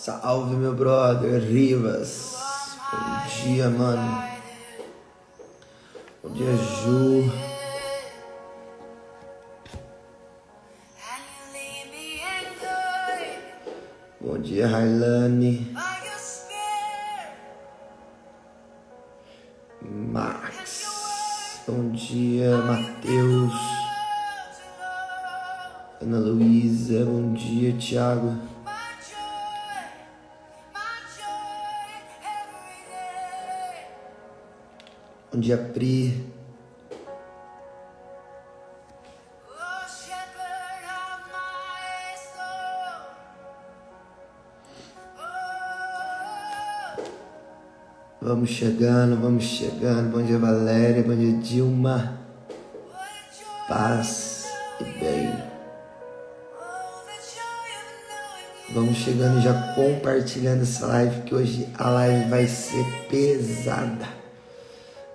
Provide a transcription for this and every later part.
Salve, meu brother, Rivas. Bom dia, mano. Bom dia, Ju. Bom dia, Railane. Max. Bom dia, Matheus. Ana Luísa. Bom dia, Thiago. Bom dia, Pri. Vamos chegando, vamos chegando. Bom dia, Valéria. Bom dia, Dilma. Paz e bem. Vamos chegando já compartilhando essa live, que hoje a live vai ser pesada.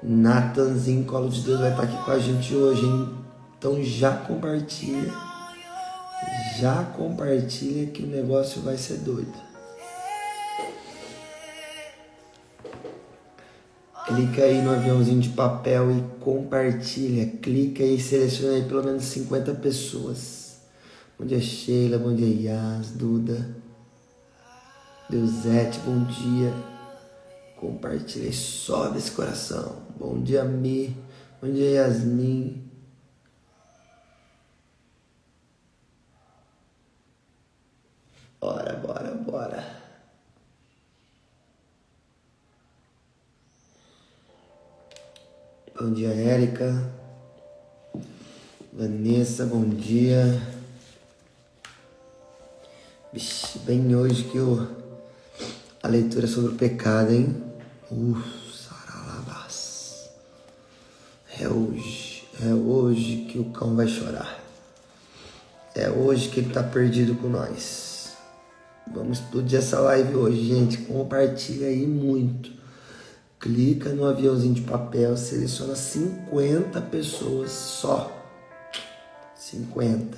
Nathanzinho, Colo de Deus, vai estar aqui com a gente hoje, hein? Então já compartilha que o negócio vai ser doido. Clica aí no aviãozinho de papel e compartilha. Clica aí e seleciona aí pelo menos 50 pessoas. Bom dia, Sheila. Bom dia, Yas, Duda. Deusete, bom dia. Compartilha e sobe esse coração. Bom dia, Mi. Bom dia, Yasmin. Bora, bora, bora. Bom dia, Érica. Vanessa, bom dia. Vixe, bem hoje que a leitura é sobre o pecado, hein? Saralabás. É hoje que o cão vai chorar. É hoje que ele tá perdido com nós. Vamos explodir essa live hoje, gente. Compartilha aí muito. Clica no aviãozinho de papel, seleciona 50 pessoas só. 50.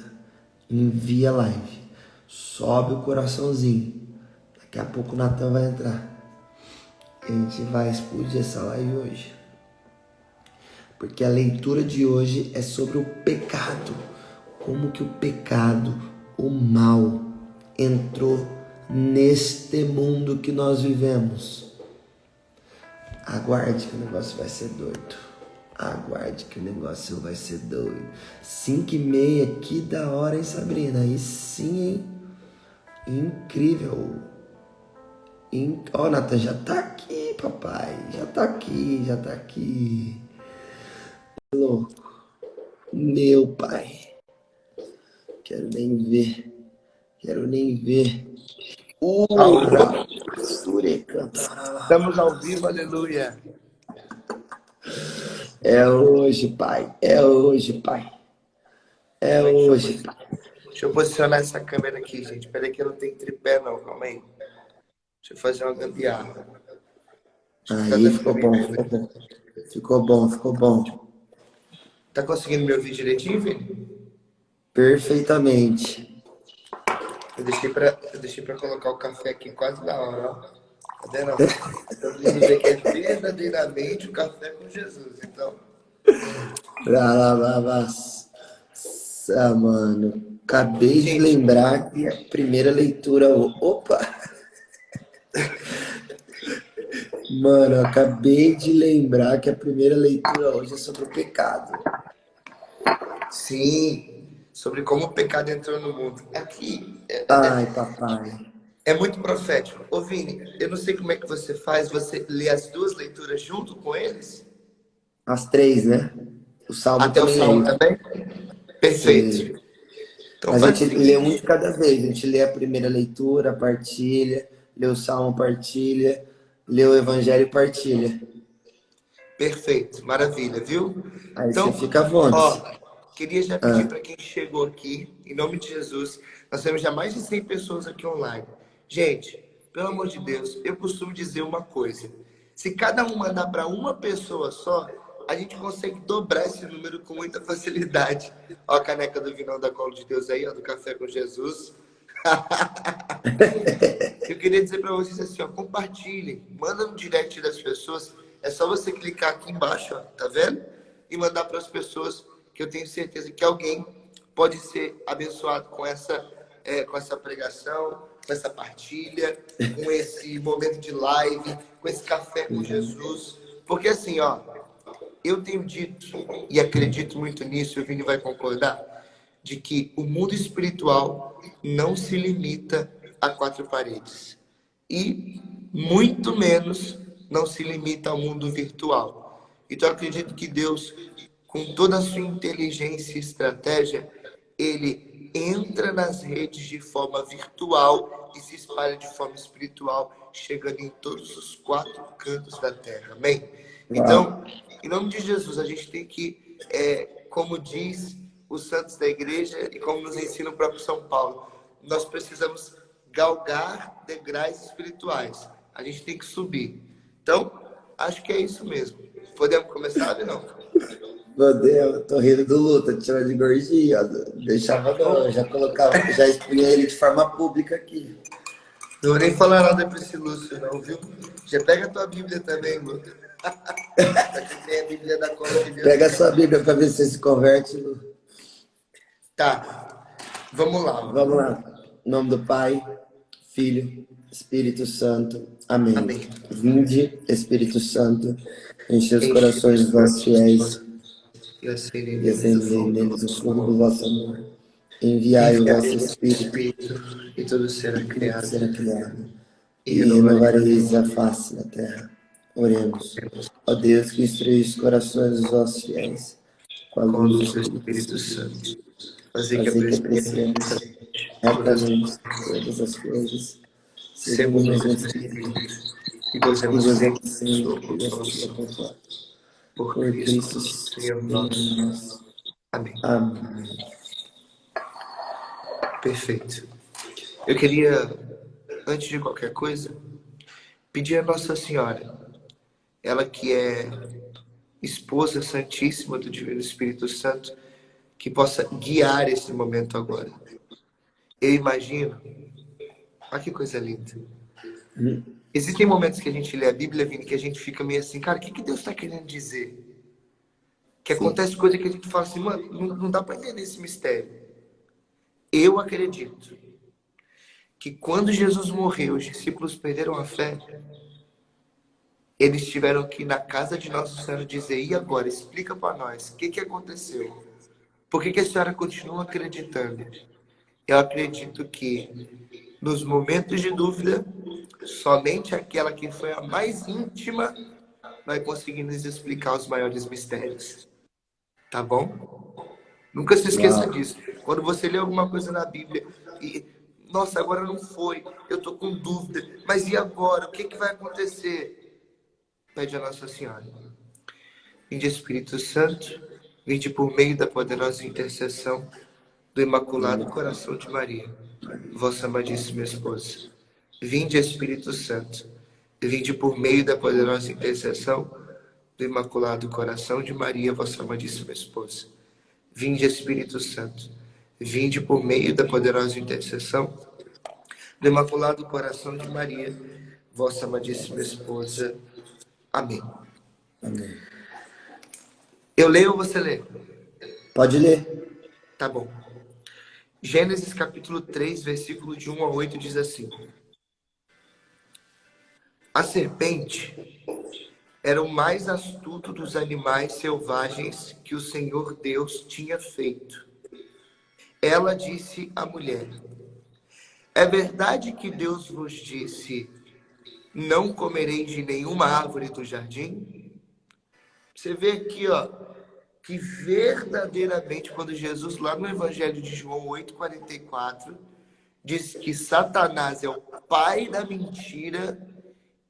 Envia a live. Sobe o coraçãozinho. Daqui a pouco o Natan vai entrar. A gente vai explodir essa live hoje. Porque a leitura de hoje é sobre o pecado. Como que o pecado, o mal, entrou neste mundo que nós vivemos. Aguarde que o negócio vai ser doido. Aguarde que o negócio vai ser doido. 5h30, que da hora, hein, Sabrina? Aí sim, hein? Incrível. Ó, Nathan, já tá aqui, papai. Já tá aqui. Louco. Meu pai. Quero nem ver. Ura! Estamos ao vivo, aleluia. É hoje, pai. É hoje, pai. Deixa eu posicionar essa câmera aqui, gente. Peraí que eu não tenho tripé, não. Calma aí. Deixa eu fazer uma gambiarra. Aí, ficou bom. Tá conseguindo me ouvir direitinho, Vini? Perfeitamente. Eu deixei pra colocar o café aqui quase na hora, ó. Tá vendo? Estamos indo dizer que é verdadeiramente o café com Jesus, então. Mano. Acabei de lembrar que a primeira leitura... Opa! Mano, acabei de lembrar que a primeira leitura hoje é sobre o pecado. Sim, sobre como o pecado entrou no mundo. Aqui... Ai, papai. É muito profético. Ô, Vini, eu não sei como é que você faz. Você lê as duas leituras junto com eles? As 3, né? O Salmo Até o também Salmo leio. também? Perfeito. Então A faz o gente lê um seguinte. de cada vez. A gente lê a primeira leitura, partilha. Lê o Salmo, partilha. Lê o Evangelho, partilha. Perfeito, maravilha, viu? Aí você Então, fica à vontade. queria já pedir para quem chegou aqui, em nome de Jesus, nós temos já mais de 100 pessoas aqui online. Gente, pelo amor de Deus, eu costumo dizer uma coisa. Se cada um mandar para uma pessoa só, a gente consegue dobrar esse número com muita facilidade. Ó a caneca do Vinão da Colo de Deus aí, ó, do Café com Jesus. Eu queria dizer para vocês assim, ó, compartilhem, manda no direct das pessoas. É só você clicar aqui embaixo, ó, tá vendo? E mandar para as pessoas, que eu tenho certeza que alguém pode ser abençoado com essa pregação, com essa partilha, com esse momento de live, com esse café com Jesus. Porque assim, ó, eu tenho dito e acredito muito nisso, o Vini vai concordar, de que o mundo espiritual não se limita a quatro paredes. E muito menos não se limita ao mundo virtual. Então eu acredito que Deus, com toda a sua inteligência e estratégia, ele entra nas redes de forma virtual e se espalha de forma espiritual, chegando em todos os quatro cantos da terra. Amém? Então, em nome de Jesus, a gente tem que, como diz os santos da igreja e como nos ensina o próprio São Paulo, nós precisamos galgar degraus espirituais. A gente tem que subir. Então, acho que é isso mesmo. Podemos começar, não? Podemos, tô rindo do Luta, tirando de gordinho, ó, deixava não, eu já colocava, já expunha ele de forma pública aqui. Não vou nem falar nada para esse Lúcio, não, viu? Já pega a tua Bíblia também, Luta. Aqui tem a Bíblia da Cola de Deus. Pega a sua Bíblia para ver se você se converte, Lu. Tá, vamos lá. Vamos lá. Em nome do Pai, Filho, Espírito Santo. Amém. Amém. Vinde, Espírito Santo, enche os corações dos vossos fiéis E acendei neles o fogo do vosso amor. Enviai o vosso Espírito e tudo será e criado. será criado. E renovareis a face da terra. Oremos. Ó Deus, que instruís os corações dos vossos fiéis com a luz do Espírito Santo. Fazer que apreciemos retamente todas as coisas, segundo o mesmo Espírito, e gozemos sempre sempre da sua conforto. por Por Cristo, Cristo, Senhor nosso. Amém. Amém. Perfeito. Eu queria, antes de qualquer coisa, pedir a Nossa Senhora, ela que é esposa santíssima do Divino Espírito Santo, que possa guiar esse momento agora. Eu imagino, olha que coisa linda. Existem momentos que a gente lê a Bíblia, Vini, que a gente fica meio assim, cara, o que Deus está querendo dizer? Que acontece coisa que a gente fala assim, mano, não dá para entender esse mistério. Eu acredito que quando Jesus morreu, os discípulos perderam a fé, eles tiveram que ir na casa de Nossa Senhora dizer, e agora, explica para nós, o que aconteceu? Por que a senhora continua acreditando? Eu acredito que nos momentos de dúvida, somente aquela que foi a mais íntima vai conseguir nos explicar os maiores mistérios. Tá bom? Nunca se esqueça disso. Quando você lê alguma coisa na Bíblia e, nossa, agora não foi, eu tô com dúvida, mas e agora? O que vai acontecer? Pede a Nossa Senhora. Vinde Espírito Santo, vinde por meio da poderosa intercessão do Imaculado Coração de Maria, vossa amadíssima esposa. Vinde Espírito Santo, vinde por meio da poderosa intercessão do Imaculado Coração de Maria, vossa amadíssima esposa. Vinde Espírito Santo, vinde por meio da poderosa intercessão do Imaculado Coração de Maria, vossa amadíssima esposa. Amém. Amém. Eu leio ou você lê? Pode ler. Tá bom. Gênesis capítulo 3, versículo de 1 a 8 diz assim: a serpente era o mais astuto dos animais selvagens que o Senhor Deus tinha feito. Ela disse à mulher: é verdade que Deus vos disse, não comereis de nenhuma árvore do jardim? Você vê aqui, ó, que verdadeiramente, quando Jesus, lá no Evangelho de João 8,44, diz que Satanás é o pai da mentira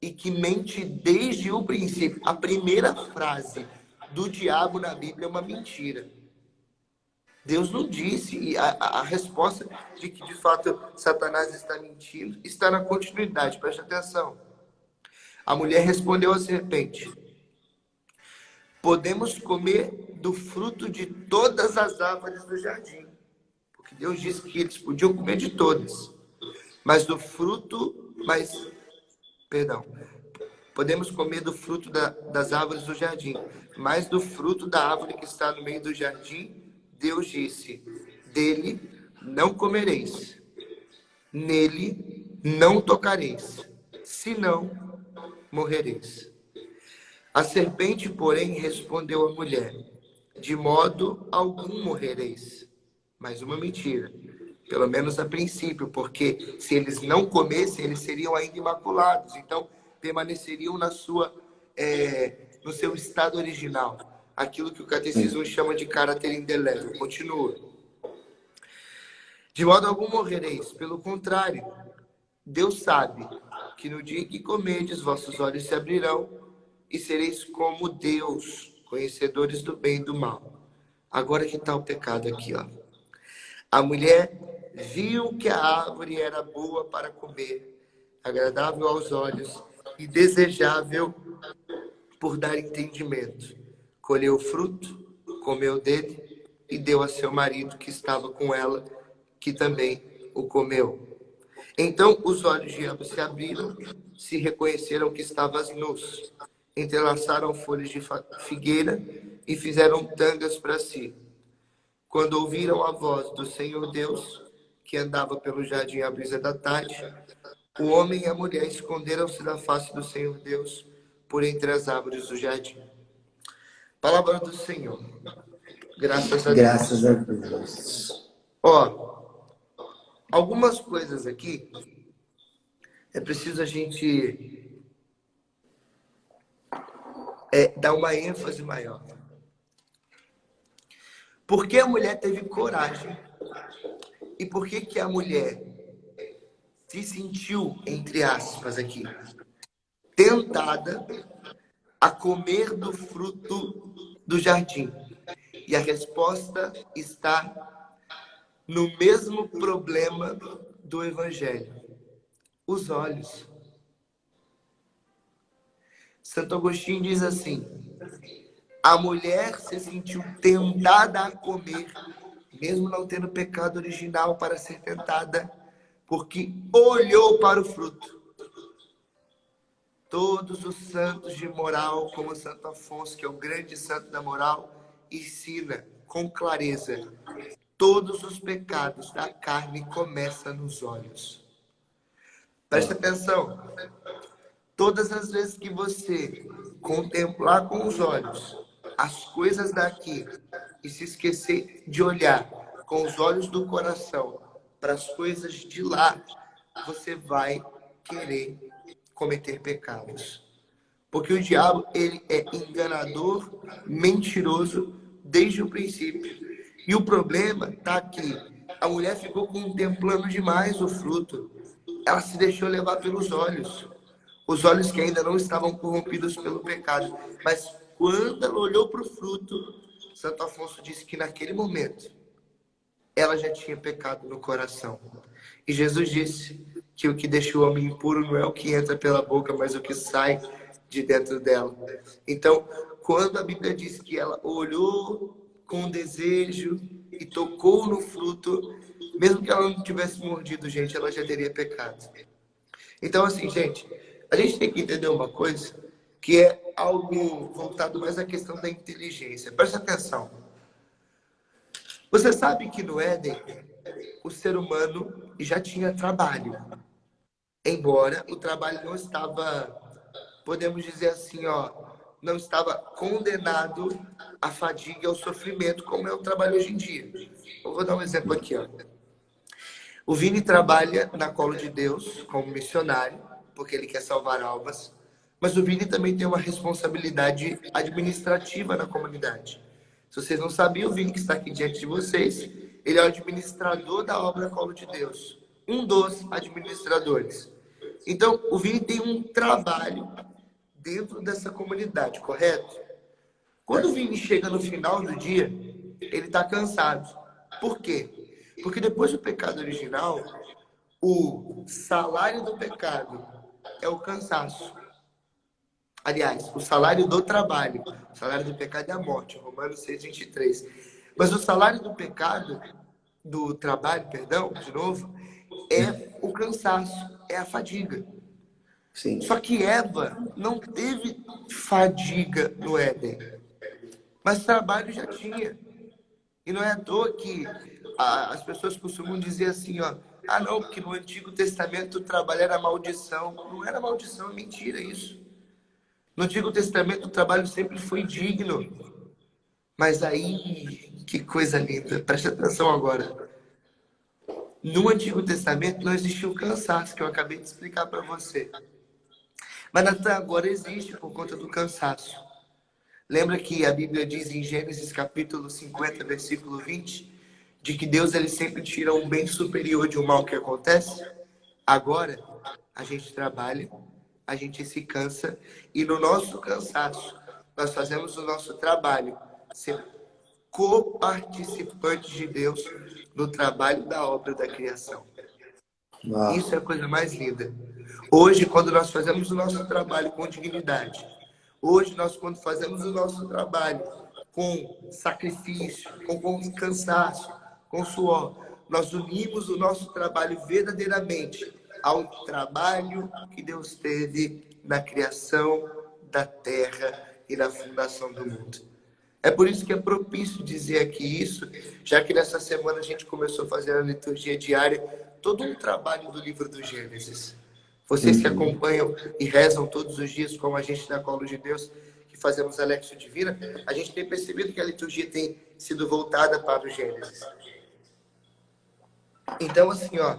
e que mente desde o princípio. A primeira frase do diabo na Bíblia é uma mentira. Deus não disse, e a resposta de que de fato Satanás está mentindo está na continuidade, preste atenção. A mulher respondeu à serpente: podemos comer do fruto de todas as árvores do jardim. Porque Deus disse que eles podiam comer de todas. Mas do fruto mas, perdão, podemos comer do fruto das árvores do jardim, mas do fruto da árvore que está no meio do jardim, Deus disse, dele não comereis, nele não tocareis, senão morrereis. A serpente, porém, respondeu à mulher, de modo algum morrereis. Mais uma mentira, pelo menos a princípio, porque se eles não comessem, eles seriam ainda imaculados, então permaneceriam no seu estado original, aquilo que o catecismo chama de caráter indelével. Continua. De modo algum morrereis, pelo contrário, Deus sabe que no dia que comerdes, vossos olhos se abrirão e sereis como Deus, conhecedores do bem e do mal. Agora que está o pecado aqui, ó. A mulher viu que a árvore era boa para comer, agradável aos olhos e desejável por dar entendimento. Colheu o fruto, comeu dele e deu a seu marido que estava com ela, que também o comeu. Então os olhos de ambos se abriram, se reconheceram que estavam nus. Entrelaçaram folhas de figueira e fizeram tangas para si. Quando ouviram a voz do Senhor Deus, que andava pelo jardim à brisa da tarde, o homem e a mulher esconderam-se da face do Senhor Deus por entre as árvores do jardim. Palavra do Senhor. Graças a Deus. Graças a Deus. Ó, algumas coisas aqui é preciso a gente dar uma ênfase maior. Por que a mulher teve coragem? E por que a mulher se sentiu, entre aspas aqui, tentada a comer do fruto do jardim? E a resposta está no mesmo problema do Evangelho. Os olhos. Santo Agostinho diz assim, a mulher se sentiu tentada a comer, mesmo não tendo pecado original para ser tentada, porque olhou para o fruto. Todos os santos de moral, como Santo Afonso, que é o grande santo da moral, ensina com clareza, todos os pecados da carne começam nos olhos. Preste atenção. Todas as vezes que você contemplar com os olhos as coisas daqui e se esquecer de olhar com os olhos do coração para as coisas de lá, você vai querer cometer pecados. Porque o diabo, ele é enganador, mentiroso desde o princípio. E o problema está aqui. A mulher ficou contemplando demais o fruto. Ela se deixou levar pelos olhos. Os olhos que ainda não estavam corrompidos pelo pecado. Mas quando ela olhou para o fruto, Santo Afonso disse que naquele momento, ela já tinha pecado no coração. E Jesus disse que o que deixa o homem impuro não é o que entra pela boca, mas o que sai de dentro dela. Então, quando a Bíblia diz que ela olhou com desejo e tocou no fruto, mesmo que ela não tivesse mordido, gente, ela já teria pecado. Então, assim, gente, a gente tem que entender uma coisa, que é algo voltado mais à questão da inteligência. Presta atenção. Você sabe que no Éden, o ser humano já tinha trabalho. Embora o trabalho não estava, podemos dizer assim, ó, não estava condenado à fadiga e ao sofrimento, como é o trabalho hoje em dia. Eu vou dar um exemplo aqui, ó. O Vini trabalha na Colo de Deus como missionário, porque ele quer salvar almas, mas o Vini também tem uma responsabilidade administrativa na comunidade. Se vocês não sabiam, o Vini que está aqui diante de vocês, ele é o administrador da obra Colo de Deus, um dos administradores. Então, o Vini tem um trabalho dentro dessa comunidade, correto? Quando o Vini chega no final do dia, ele está cansado. Por quê? Porque depois do pecado original, o salário do pecado é o cansaço. Aliás, o salário do trabalho. O salário do pecado é a morte. Romanos 6:23. Mas o salário do pecado, do trabalho, perdão, de novo, é o cansaço, é a fadiga. Sim. Só que Eva não teve fadiga no Éden, mas trabalho já tinha. E não é à toa que as pessoas costumam dizer assim, ó, ah não, porque no Antigo Testamento o trabalho era maldição. Não era maldição, é mentira isso. No Antigo Testamento o trabalho sempre foi digno. Mas aí, que coisa linda, preste atenção agora. No Antigo Testamento não existia o cansaço, que eu acabei de explicar para você. Mas até agora existe por conta do cansaço. Lembra que a Bíblia diz em Gênesis capítulo 50, versículo 20, de que Deus ele sempre tira um bem superior de um mal que acontece? Agora, a gente trabalha, a gente se cansa, e no nosso cansaço, nós fazemos o nosso trabalho, ser co-participantes de Deus no trabalho da obra da criação. Uau. Isso é a coisa mais linda. Hoje, quando nós fazemos o nosso trabalho com dignidade, hoje, quando fazemos o nosso trabalho com sacrifício, com cansaço, com suor, nós unimos o nosso trabalho verdadeiramente ao trabalho que Deus teve na criação da terra e na fundação do mundo. É por isso que é propício dizer aqui isso, já que nessa semana a gente começou a fazer a liturgia diária, todo um trabalho do livro do Gênesis. Vocês que acompanham e rezam todos os dias, como a gente da Colo de Deus, que fazemos a Lexio Divina, a gente tem percebido que a liturgia tem sido voltada para o Gênesis. Então, assim, ó,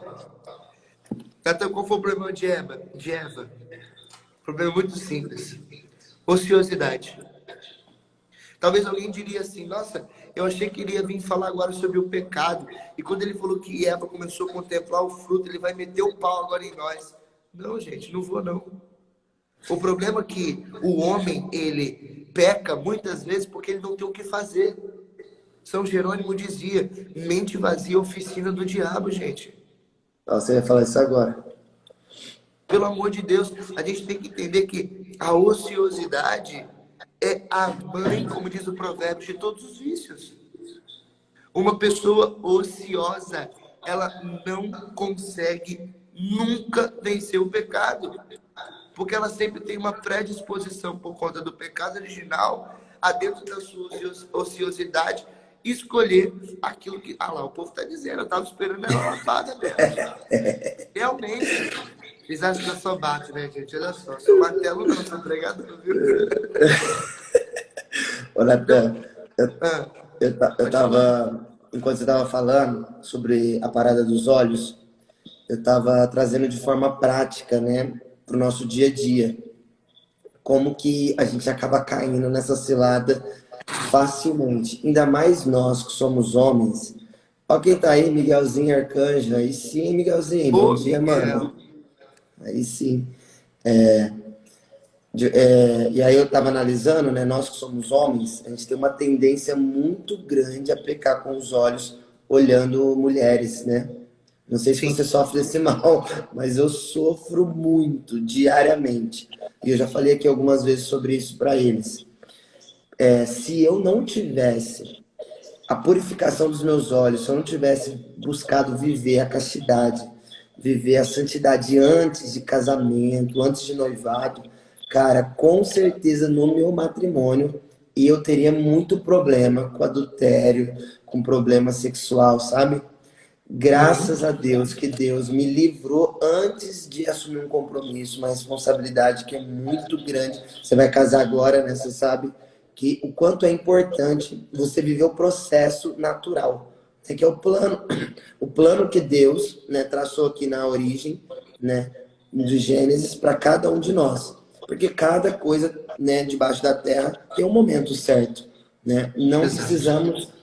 Natan, qual foi o problema de Eva? Problema muito simples. Ociosidade. Talvez alguém diria assim, nossa, eu achei que ele ia vir falar agora sobre o pecado. E quando ele falou que Eva começou a contemplar o fruto, ele vai meter o pau agora em nós. Não, gente, não vou não. O problema é que o homem, ele peca muitas vezes porque ele não tem o que fazer. São Jerônimo dizia, mente vazia, oficina do diabo, gente. Você vai falar isso agora. Pelo amor de Deus, a gente tem que entender que a ociosidade é a mãe, como diz o provérbio, de todos os vícios. Uma pessoa ociosa, ela não consegue nunca vencer o pecado. Porque ela sempre tem uma predisposição por conta do pecado original, a dentro da sua ociosidade, escolher aquilo que... Ah lá, o povo está dizendo, eu estava esperando ela lapada mesmo. Realmente, vocês acham que eu sou bato, né, gente? Olha só, sou martelo não, sou pregador, viu? Ô, Natan, eu Pode falar. tava, enquanto você estava falando sobre a parada dos olhos, eu estava trazendo de forma prática, né, para o nosso dia a dia. Como que a gente acaba caindo nessa cilada facilmente. Ainda mais nós que somos homens. Ó quem tá aí, Miguelzinho Arcanjo. Aí sim, Miguelzinho. Bom Ô, dia, mano. Miguel. Aí sim. E aí eu tava analisando, né? Nós que somos homens, a gente tem uma tendência muito grande a pecar com os olhos olhando mulheres, né? Não sei se Sim. você sofre desse mal, mas eu sofro muito, diariamente. E eu já falei aqui algumas vezes sobre isso para eles. Se eu não tivesse a purificação dos meus olhos, se eu não tivesse buscado viver a castidade, viver a santidade antes de casamento, antes de noivado, cara, com certeza no meu matrimônio eu teria muito problema com adultério, com problema sexual, sabe? Graças a Deus que Deus me livrou antes de assumir um compromisso, uma responsabilidade que é muito grande. Você vai casar agora, né? Você sabe que o quanto é importante você viver o processo natural. Esse aqui é o plano que Deus, né, traçou aqui na origem, né, de Gênesis para cada um de nós. Porque cada coisa, né, debaixo da terra tem um momento certo, né? Não Exato. precisamos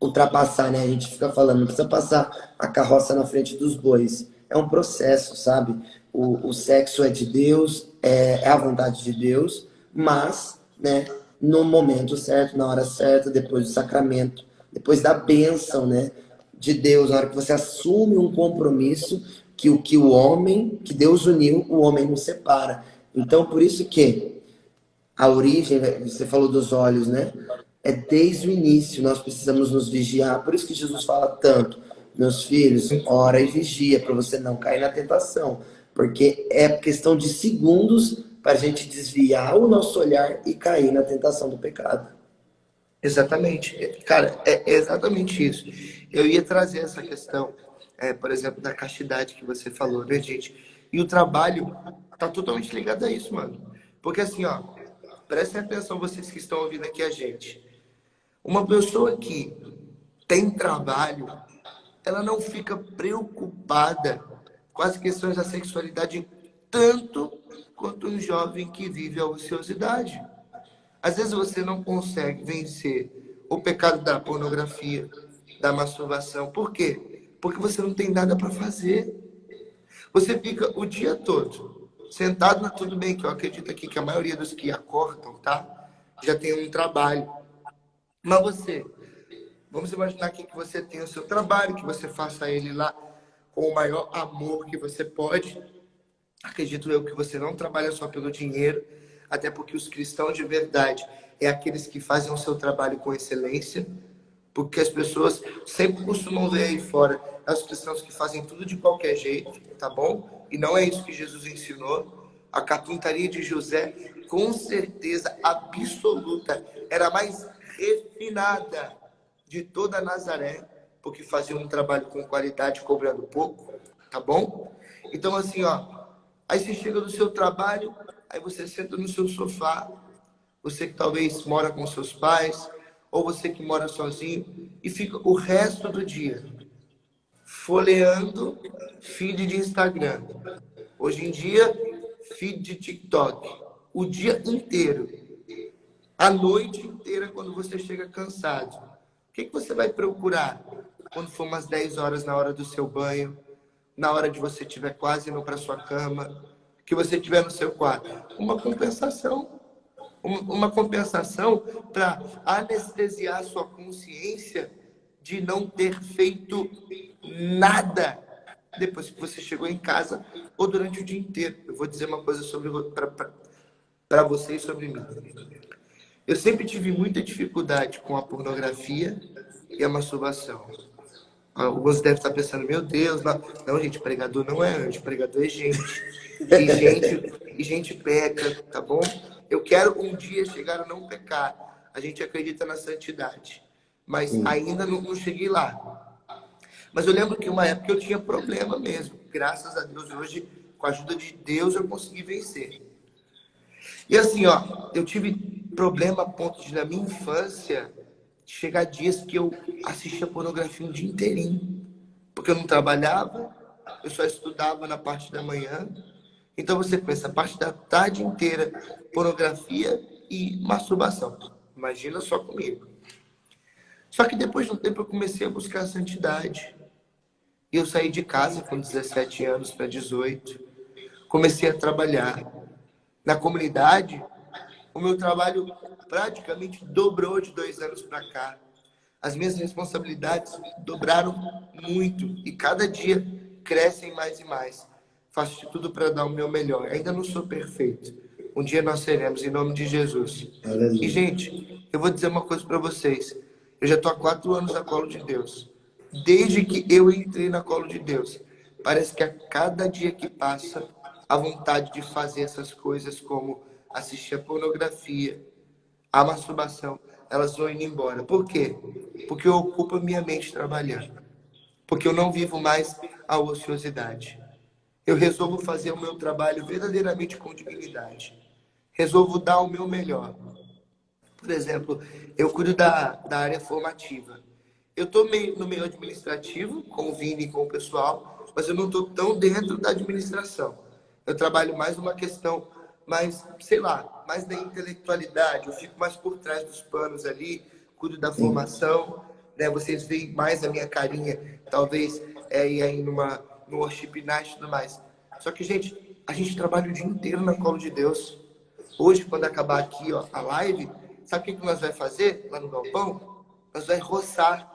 ultrapassar, né? A gente fica falando, não precisa passar a carroça na frente dos bois. É um processo, sabe? O sexo é de Deus, é a vontade de Deus, mas, né, no momento certo, na hora certa, depois do sacramento, depois da bênção, né, de Deus, na hora que você assume um compromisso que o homem, que Deus uniu, o homem não separa. Então, por isso que a origem, você falou dos olhos, né? É desde o início, nós precisamos nos vigiar. Por isso que Jesus fala tanto, meus filhos, ora e vigia, para você não cair na tentação. Porque é questão de segundos para a gente desviar o nosso olhar e cair na tentação do pecado. Exatamente. Cara, é exatamente isso. Eu ia trazer essa questão, por exemplo, da castidade que você falou, né, gente? E o trabalho tá totalmente ligado a isso, mano. Porque assim, ó, prestem atenção vocês que estão ouvindo aqui a gente. Uma pessoa que tem trabalho, ela não fica preocupada com as questões da sexualidade tanto quanto um jovem que vive a ociosidade. Às vezes você não consegue vencer o pecado da pornografia, da masturbação. Por quê? Porque você não tem nada para fazer. Você fica o dia todo sentado, tudo bem, que eu acredito aqui que a maioria dos que acordam, tá? Já tem um trabalho. Mas você, vamos imaginar aqui que você tem o seu trabalho, que você faça ele lá com o maior amor que você pode. Acredito eu que você não trabalha só pelo dinheiro, até porque os cristãos de verdade é aqueles que fazem o seu trabalho com excelência, porque as pessoas sempre costumam ver aí fora os cristãos que fazem tudo de qualquer jeito, tá bom? E não é isso que Jesus ensinou. A carpintaria de José, com certeza absoluta, era a mais refinada de toda Nazaré, porque fazia um trabalho com qualidade, cobrando pouco, tá bom? Então, assim, ó, aí você chega do seu trabalho, aí você senta no seu sofá, você que talvez mora com seus pais, ou você que mora sozinho, e fica o resto do dia folheando feed de Instagram. Hoje em dia, feed de TikTok. O dia inteiro. A noite inteira, quando você chega cansado. O que você vai procurar quando for umas 10 horas na hora do seu banho, na hora de você estiver quase indo para sua cama, que você estiver no seu quarto? Uma compensação. Uma compensação para anestesiar a sua consciência de não ter feito nada depois que você chegou em casa ou durante o dia inteiro. Eu vou dizer uma coisa sobre para vocês sobre mim. Eu sempre tive muita dificuldade com a pornografia e a masturbação. Alguns devem estar pensando, meu Deus, não, gente, pregador não é anjo, pregador é gente. E gente peca, tá bom? Eu quero um dia chegar a não pecar. A gente acredita na santidade. Mas ainda não cheguei lá. Mas eu lembro que uma época eu tinha problema mesmo. Graças a Deus, hoje, com a ajuda de Deus, eu consegui vencer. E assim, ó, eu tive problema a ponto de, na minha infância, chegar dias que eu assistia pornografia um dia inteirinho. Porque eu não trabalhava, eu só estudava na parte da manhã. Então você pensa, a parte da tarde inteira, pornografia e masturbação. Imagina só comigo. Só que depois de um tempo eu comecei a buscar a santidade. E eu saí de casa com 17 anos para 18. Comecei a trabalhar. Na comunidade, o meu trabalho praticamente dobrou de 2 anos para cá. As minhas responsabilidades dobraram muito. E cada dia crescem mais e mais. Faço de tudo para dar o meu melhor. Ainda não sou perfeito. Um dia nós seremos, em nome de Jesus. Aleluia. E, gente, eu vou dizer uma coisa para vocês. Eu já estou há 4 anos na colo de Deus. Desde que eu entrei na colo de Deus, parece que a cada dia que passa, a vontade de fazer essas coisas como assistir a pornografia, a masturbação, elas vão indo embora. Por quê? Porque eu ocupo a minha mente trabalhando. Porque eu não vivo mais a ociosidade. Eu resolvo fazer o meu trabalho verdadeiramente com dignidade. Resolvo dar o meu melhor. Por exemplo, eu cuido da área formativa. Eu estou no meio administrativo, com o Vini e com o pessoal, mas eu não estou tão dentro da administração. Eu trabalho mais numa questão mais, sei lá, mais da intelectualidade. Eu fico mais por trás dos panos ali, cuido da formação, né? Vocês veem mais a minha carinha, talvez, e aí no worship night e tudo mais. Só que, gente, a gente trabalha o dia inteiro na colo de Deus. Hoje, quando acabar aqui, ó, a live, sabe o que nós vamos fazer lá no galpão? Nós vamos roçar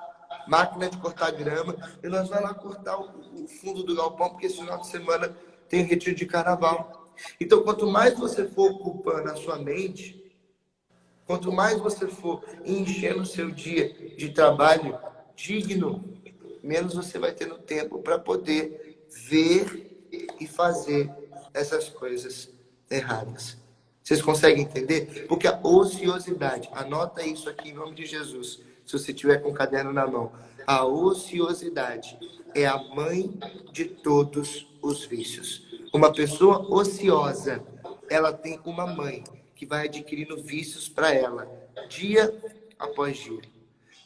máquina de cortar grama e nós vamos lá cortar o fundo do galpão, porque esse final de semana tem retiro de carnaval. Então, quanto mais você for ocupando a sua mente, quanto mais você for enchendo o seu dia de trabalho digno, menos você vai ter no tempo para poder ver e fazer essas coisas erradas. Vocês conseguem entender? Porque a ociosidade, anota isso aqui em nome de Jesus, se você tiver com o caderno na mão. A ociosidade é a mãe de todos os vícios. Uma pessoa ociosa, ela tem uma mãe que vai adquirindo vícios para ela, dia após dia.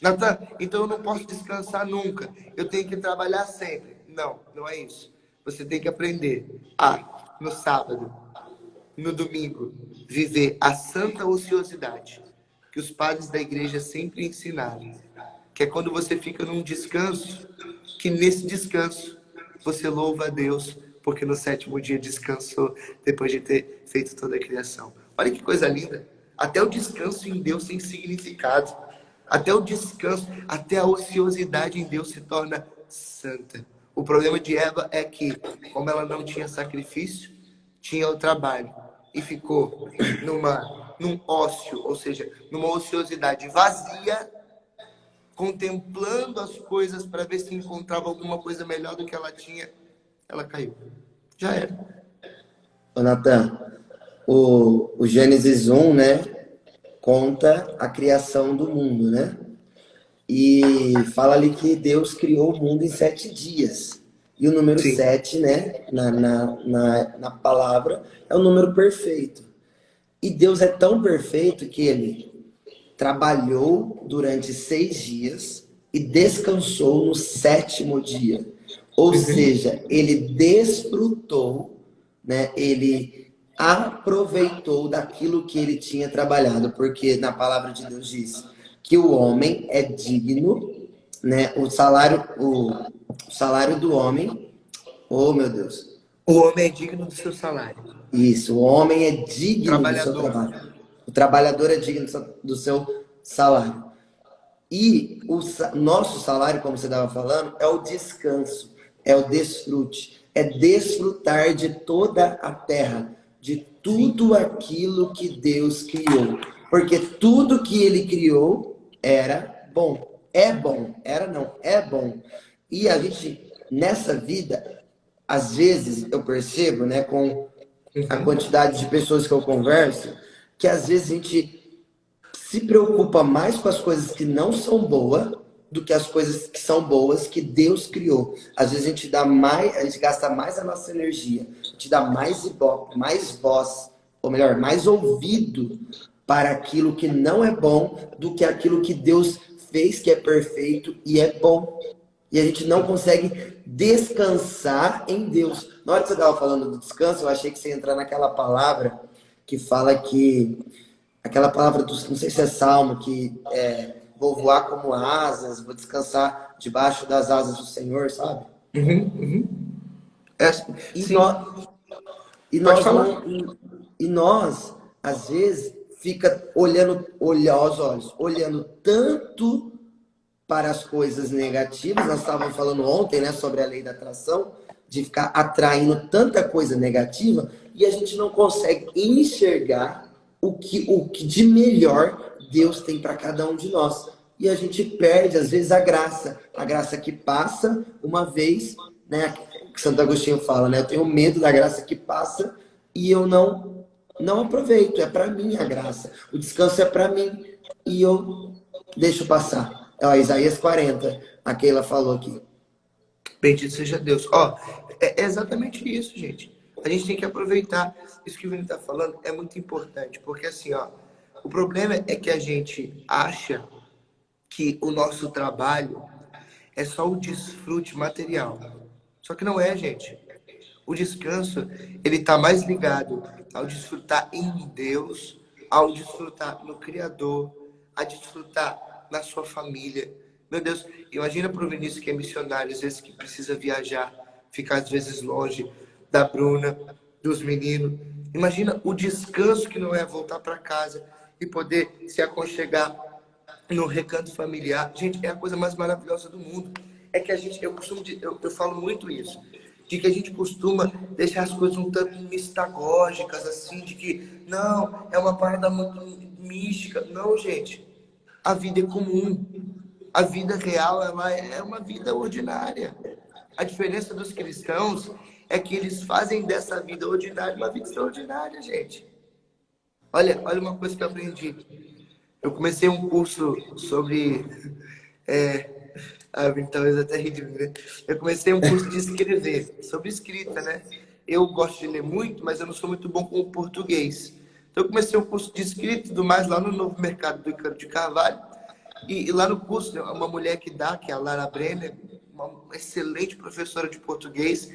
Natan, então eu não posso descansar nunca. Eu tenho que trabalhar sempre. Não, não é isso. Você tem que aprender a, no sábado, no domingo, viver a santa ociosidade que os padres da igreja sempre ensinaram. Que é quando você fica num descanso, que nesse descanso você louva a Deus, porque no sétimo dia descansou depois de ter feito toda a criação. Olha que coisa linda. Até o descanso em Deus tem significado. Até o descanso, até a ociosidade em Deus se torna santa. O problema de Eva é que, como ela não tinha sacrifício, tinha o trabalho. E ficou num ócio, ou seja, numa ociosidade vazia, contemplando as coisas para ver se encontrava alguma coisa melhor do que ela tinha. Ela caiu. Já era. Ô, Natan, o Gênesis 1, né, conta a criação do mundo, né? E fala ali que Deus criou o mundo em 7 dias. E o número Sim. 7, né, na palavra, é o número perfeito. E Deus é tão perfeito que ele trabalhou durante 6 dias e descansou no sétimo dia. Ou seja, ele desfrutou, né? Ele aproveitou daquilo que ele tinha trabalhado, porque na palavra de Deus diz que o homem é digno, né? O salário do homem, oh meu Deus. O homem é digno do seu salário. Isso, o homem é digno do seu Trabalhador. trabalho. O trabalhador é digno do seu salário. E o nosso salário, como você estava falando, é o descanso, é o desfrute, é desfrutar de toda a terra, de tudo aquilo que Deus criou. Porque tudo que ele criou era bom. É bom. Era não, é bom. E a gente, nessa vida, às vezes eu percebo, né, com a quantidade de pessoas que eu converso, que às vezes a gente se preocupa mais com as coisas que não são boas do que as coisas que são boas que Deus criou. Às vezes a gente gasta mais a nossa energia, a gente dá mais ibope, mais voz, ou melhor, mais ouvido para aquilo que não é bom do que aquilo que Deus fez que é perfeito e é bom. E a gente não consegue descansar em Deus. Na hora que você estava falando do descanso, eu achei que você ia entrar naquela palavra que fala que aquela palavra, não sei se é salmo, que vou voar como asas, vou descansar debaixo das asas do Senhor, sabe? E Sim. nós, e nós, às vezes, fica olhando aos olhos, olhando tanto para as coisas negativas. Nós estávamos falando ontem, né, sobre a lei da atração, de ficar atraindo tanta coisa negativa, e a gente não consegue enxergar o que de melhor Deus tem para cada um de nós. E a gente perde, às vezes, a graça que passa uma vez, né? Que Santo Agostinho fala, né? Eu tenho medo da graça que passa e eu não aproveito. É para mim a graça. O descanso é para mim e eu deixo passar. Ó, Isaías 40, a Keila falou aqui. Bendito seja Deus. Ó, é exatamente isso, gente. A gente tem que aproveitar. Isso que o Vini está falando é muito importante, porque assim, ó, o problema é que a gente acha que o nosso trabalho é só o desfrute material. Só que não é, gente. O descanso, ele está mais ligado ao desfrutar em Deus, ao desfrutar no Criador, a desfrutar na sua família. Meu Deus, imagina para o Vinícius que é missionário, às vezes que precisa viajar, ficar às vezes longe da Bruna, dos meninos. Imagina o descanso que não é voltar para casa e poder se aconchegar no recanto familiar. Gente, é a coisa mais maravilhosa do mundo. É que a gente, eu falo muito isso, de que a gente costuma deixar as coisas um tanto mistagógicas, assim, de que, não, é uma parada muito mística. Não, gente, a vida é comum. A vida real, ela é uma vida ordinária. A diferença dos cristãos é que eles fazem dessa vida ordinária uma vida extraordinária, gente. Olha uma coisa que eu aprendi. Eu comecei um curso sobre... talvez até ri de mim, né? Eu comecei um curso de escrever, sobre escrita, né? Eu gosto de ler muito, mas eu não sou muito bom com o português. Então eu comecei um curso de escrita e tudo mais lá no Novo Mercado do Icaro de Carvalho. E lá no curso, né, uma mulher que dá, que é a Lara Brenner, uma excelente professora de português,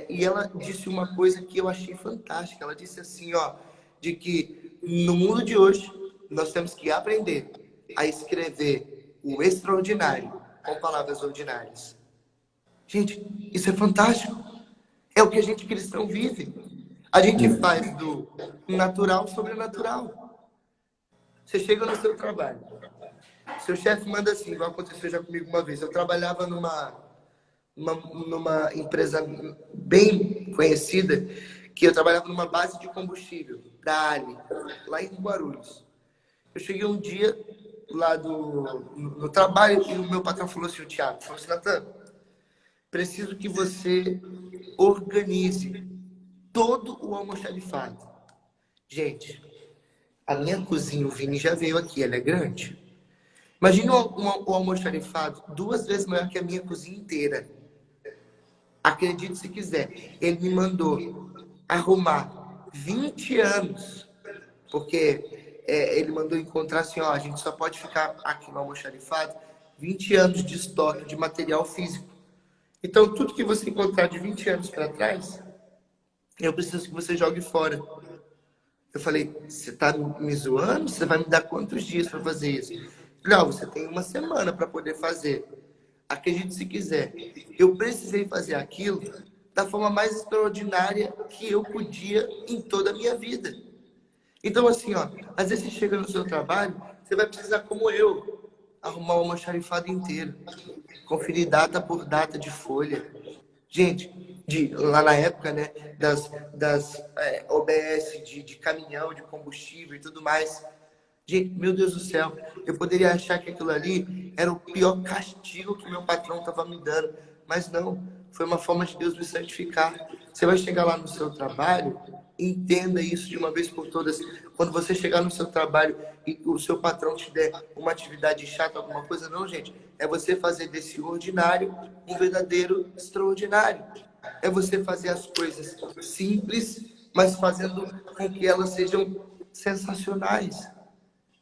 e ela disse uma coisa que eu achei fantástica. Ela disse assim, ó, de que no mundo de hoje nós temos que aprender a escrever o extraordinário com palavras ordinárias. Gente, isso é fantástico. É o que a gente cristão vive. A gente faz do natural sobrenatural. Você chega no seu trabalho. Seu chefe manda assim, igual aconteceu já comigo uma vez. Eu trabalhava numa empresa bem conhecida, que eu trabalhava numa base de combustível, da Ali, lá em Guarulhos. Eu cheguei um dia lá no trabalho e o meu patrão falou assim, o Thiago, falou assim, Natan, preciso que você organize todo o almoxarifado. Gente, a minha cozinha, o Vini já veio aqui, ela é grande. Imagina o almoxarifado 2 vezes maior que a minha cozinha inteira. Acredite se quiser. Ele me mandou arrumar 20 anos. Porque ele mandou encontrar assim, ó, a gente só pode ficar aqui no almoxarifado 20 anos de estoque de material físico. Então, tudo que você encontrar de 20 anos para trás, eu preciso que você jogue fora. Eu falei, você tá me zoando? Você vai me dar quantos dias para fazer isso? Não, você tem 1 semana para poder fazer. Acredite se quiser. Eu precisei fazer aquilo da forma mais extraordinária que eu podia em toda a minha vida. Então, assim, ó, às vezes você chega no seu trabalho, você vai precisar, como eu, arrumar o almoxarifado inteiro. Conferir data por data de folha. Gente, lá na época, né, das OBS, de caminhão, de combustível e tudo mais. Gente, meu Deus do céu, eu poderia achar que aquilo ali era o pior castigo que meu patrão estava me dando. Mas não, foi uma forma de Deus me santificar. Você vai chegar lá no seu trabalho, entenda isso de uma vez por todas. Quando você chegar no seu trabalho e o seu patrão te der uma atividade chata, alguma coisa, não, gente. É você fazer desse ordinário um verdadeiro extraordinário. É você fazer as coisas simples, mas fazendo com que elas sejam sensacionais.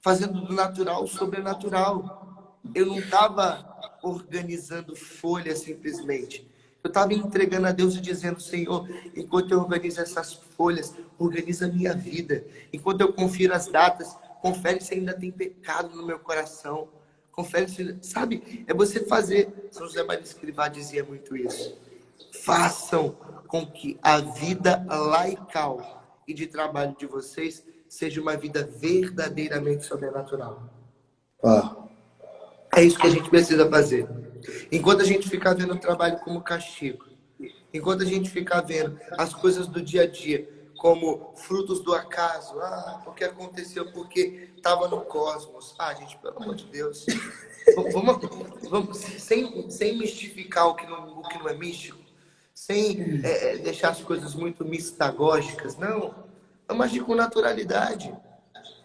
Fazendo do natural o sobrenatural. Eu não estava organizando folhas simplesmente. Eu estava entregando a Deus e dizendo, Senhor, enquanto eu organizo essas folhas, organiza a minha vida. Enquanto eu confiro as datas, confere se ainda tem pecado no meu coração. Confere se... Sabe? É você fazer. São José Maria Escrivá dizia muito isso. Façam com que a vida laical e de trabalho de vocês seja uma vida verdadeiramente sobrenatural. É isso que a gente precisa fazer. Enquanto a gente ficar vendo o trabalho como castigo, enquanto a gente ficar vendo as coisas do dia a dia como frutos do acaso, porque aconteceu, porque estava no cosmos. Gente, pelo amor de Deus. Vamos sem mistificar o que não é místico, sem deixar as coisas muito mistagógicas, não. Vamos agir com naturalidade.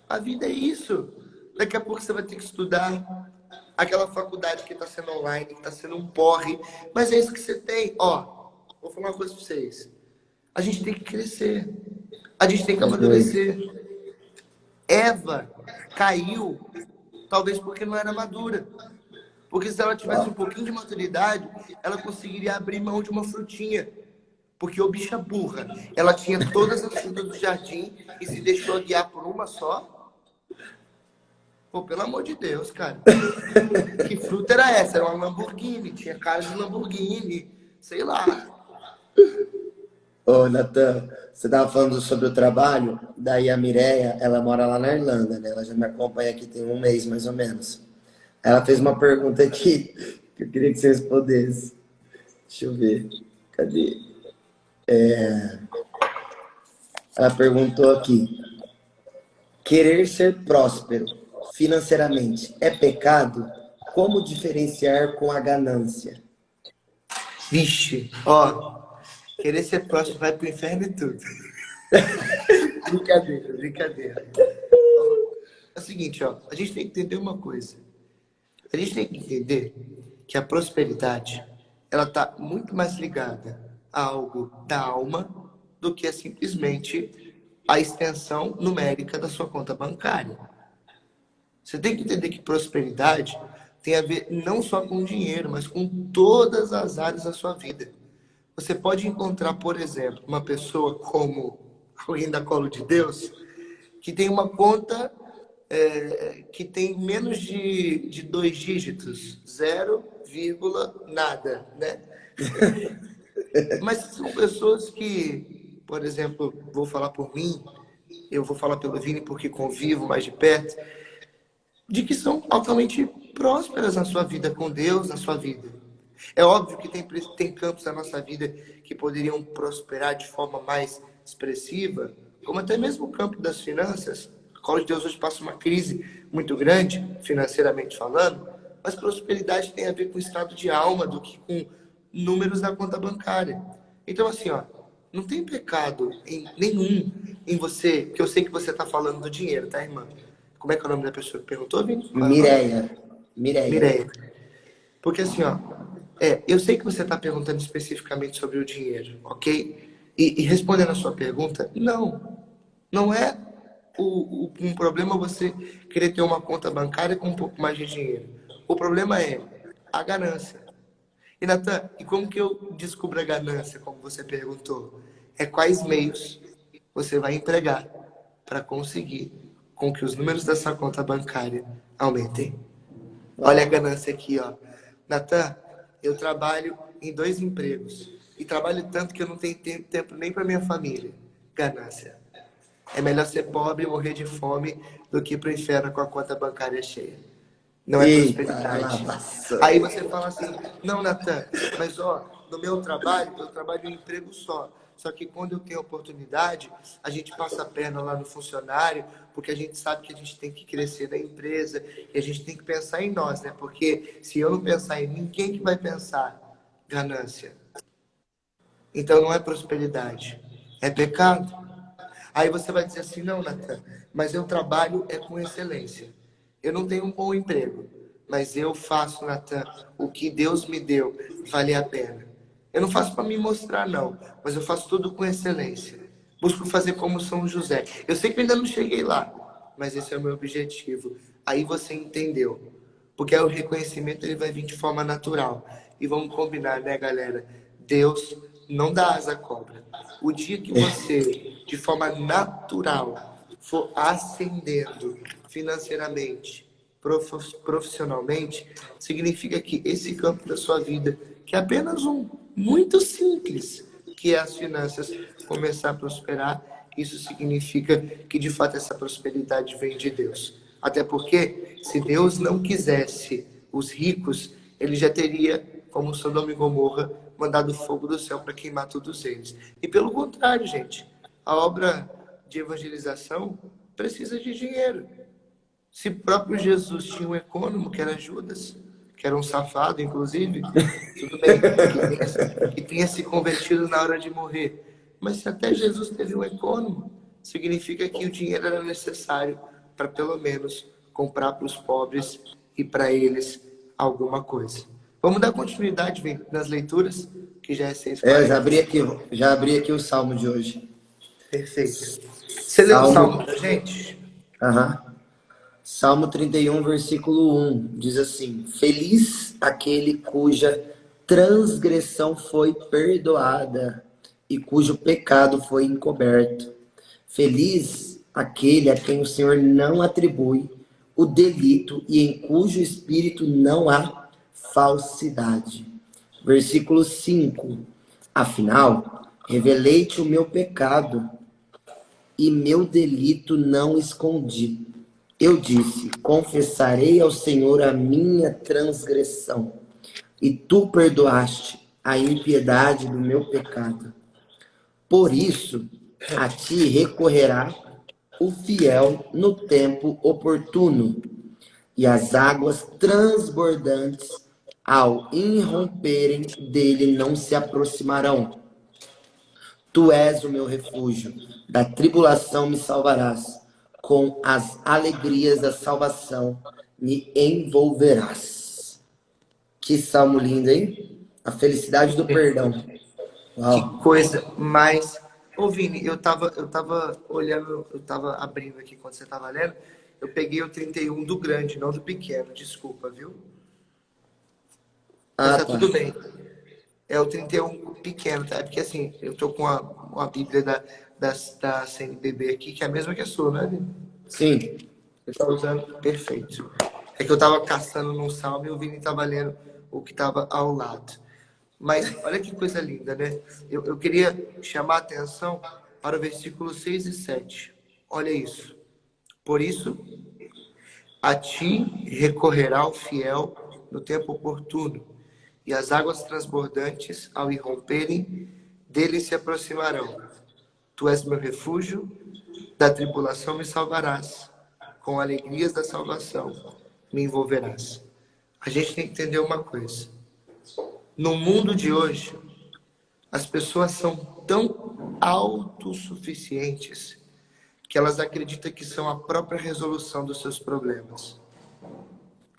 A vida é isso. Daqui a pouco você vai ter que estudar aquela faculdade que está sendo online, que está sendo um porre. Mas é isso que você tem. Vou falar uma coisa para vocês. A gente tem que crescer. A gente tem que amadurecer. Eva caiu, talvez porque não era madura. Porque se ela tivesse um pouquinho de maturidade, ela conseguiria abrir mão de uma frutinha. Porque o bicha burra, ela tinha todas as frutas do jardim e se deixou guiar por uma só. Pô, pelo amor de Deus, cara. Que fruta era essa? Era uma Lamborghini, tinha cara de Lamborghini, sei lá. Ô, Natan, você estava falando sobre o trabalho, daí a Mireia, ela mora lá na Irlanda, né? Ela já me acompanha aqui tem 1 mês, mais ou menos. Ela fez uma pergunta aqui, que eu queria que você respondesse. Deixa eu ver. Cadê? Ela perguntou aqui: querer ser próspero financeiramente é pecado? Como diferenciar com a ganância? Vixe, ó, querer ser próximo vai pro inferno e tudo. Brincadeira, brincadeira. É o seguinte, ó, a gente tem que entender uma coisa. A gente tem que entender que a prosperidade, ela tá muito mais ligada a algo da alma do que a simplesmente a extensão numérica da sua conta bancária. Você tem que entender que prosperidade tem a ver não só com dinheiro, mas com todas as áreas da sua vida. Você pode encontrar, por exemplo, uma pessoa como alguém da Colo de Deus, que tem uma conta que tem menos de 2 dígitos, 0, nada, né? Mas são pessoas que, por exemplo, vou falar por mim, eu vou falar pelo Vini porque convivo mais de perto, de que são altamente prósperas na sua vida com Deus, na sua vida. É óbvio que tem campos da nossa vida que poderiam prosperar de forma mais expressiva, como até mesmo o campo das finanças. A Colo de Deus hoje passa uma crise muito grande, financeiramente falando, mas prosperidade tem a ver com estado de alma do que com números da conta bancária. Então, assim, ó, não tem pecado nenhum em você, que eu sei que você está falando do dinheiro, tá, irmã? Como é que é o nome da pessoa que perguntou, Vini? Mireia. Mireia. Mireia. Porque assim, ó, eu sei que você está perguntando especificamente sobre o dinheiro, ok? E respondendo a sua pergunta, não é um problema você querer ter uma conta bancária com um pouco mais de dinheiro. O problema é a ganância. E Natan, e como que eu descubro a ganância, como você perguntou? É quais meios você vai empregar para conseguir com que os números dessa conta bancária aumentem. Olha a ganância aqui, ó. Natan, eu trabalho em 2 empregos. E trabalho tanto que eu não tenho tempo nem para minha família. Ganância. É melhor ser pobre e morrer de fome do que ir pro inferno com a conta bancária cheia. Não é prosperidade. Aí você fala assim, não, Natan, mas ó, no meu trabalho, eu trabalho em um emprego só. Só que quando eu tenho oportunidade, a gente passa a perna lá no funcionário, porque a gente sabe que a gente tem que crescer na empresa e a gente tem que pensar em nós, né? Porque se eu não pensar em mim, quem que vai pensar? Ganância. Então não é prosperidade, é pecado. Aí você vai dizer assim, não, Natan, mas eu trabalho com excelência. Eu não tenho um bom emprego, mas eu faço, Natan, o que Deus me deu vale a pena. Eu não faço para me mostrar, não, mas eu faço tudo com excelência. Busco fazer como São José. Eu sei que eu ainda não cheguei lá, mas esse é o meu objetivo. Aí você entendeu. Porque aí o reconhecimento ele vai vir de forma natural. E vamos combinar, né, galera? Deus não dá asa à cobra. O dia que você, de forma natural, for ascendendo financeiramente, profissionalmente, significa que esse campo da sua vida, que é apenas um, muito simples, que é as finanças, começar a prosperar, isso significa que de fato essa prosperidade vem de Deus. Até porque, se Deus não quisesse os ricos, ele já teria, como Sodoma e Gomorra, mandado fogo do céu para queimar todos eles. E pelo contrário, gente, a obra de evangelização precisa de dinheiro. Se próprio Jesus tinha um econômico, que era Judas, que era um safado, inclusive, tudo bem, que tenha se convertido na hora de morrer. Mas se até Jesus teve um econômico, significa que o dinheiro era necessário para, pelo menos, comprar para os pobres e para eles alguma coisa. Vamos dar continuidade nas leituras, que já é 6h40. Já abri aqui o salmo de hoje. Perfeito. Você leu o salmo pra gente? Salmo 31, versículo 1, diz assim: Feliz aquele cuja transgressão foi perdoada e cujo pecado foi encoberto. Feliz aquele a quem o Senhor não atribui o delito e em cujo espírito não há falsidade. Versículo 5: Afinal, revelei-te o meu pecado e meu delito não escondi. Eu disse: confessarei ao Senhor a minha transgressão, e tu perdoaste a impiedade do meu pecado. Por isso, a ti recorrerá o fiel no tempo oportuno, e as águas transbordantes ao irromperem dele não se aproximarão. Tu és o meu refúgio, da tribulação me salvarás, com as alegrias da salvação me envolverás. Que salmo lindo, hein? A felicidade do perdão. Uau. Que coisa mais... Ô, Vini, eu tava olhando, eu tava abrindo aqui quando você tava lendo, eu peguei o 31 do grande, não do pequeno, desculpa, viu? Mas Ah, tá tá. tudo bem. É o 31 pequeno, tá? Porque assim, eu tô com uma Bíblia da CNBB aqui, que é a mesma que a sua, né, Vini? Sim. Você tá usando? Perfeito. É que eu tava caçando num salmo e o Vini tava lendo o que tava ao lado. Mas olha que coisa linda, né? Eu queria chamar a atenção para o versículo 6 e 7. Olha isso. Por isso, a ti recorrerá o fiel no tempo oportuno, e as águas transbordantes, ao irromperem, dele se aproximarão. Tu és meu refúgio, da tribulação me salvarás, com alegrias da salvação me envolverás. A gente tem que entender uma coisa. No mundo de hoje, as pessoas são tão autossuficientes que elas acreditam que são a própria resolução dos seus problemas.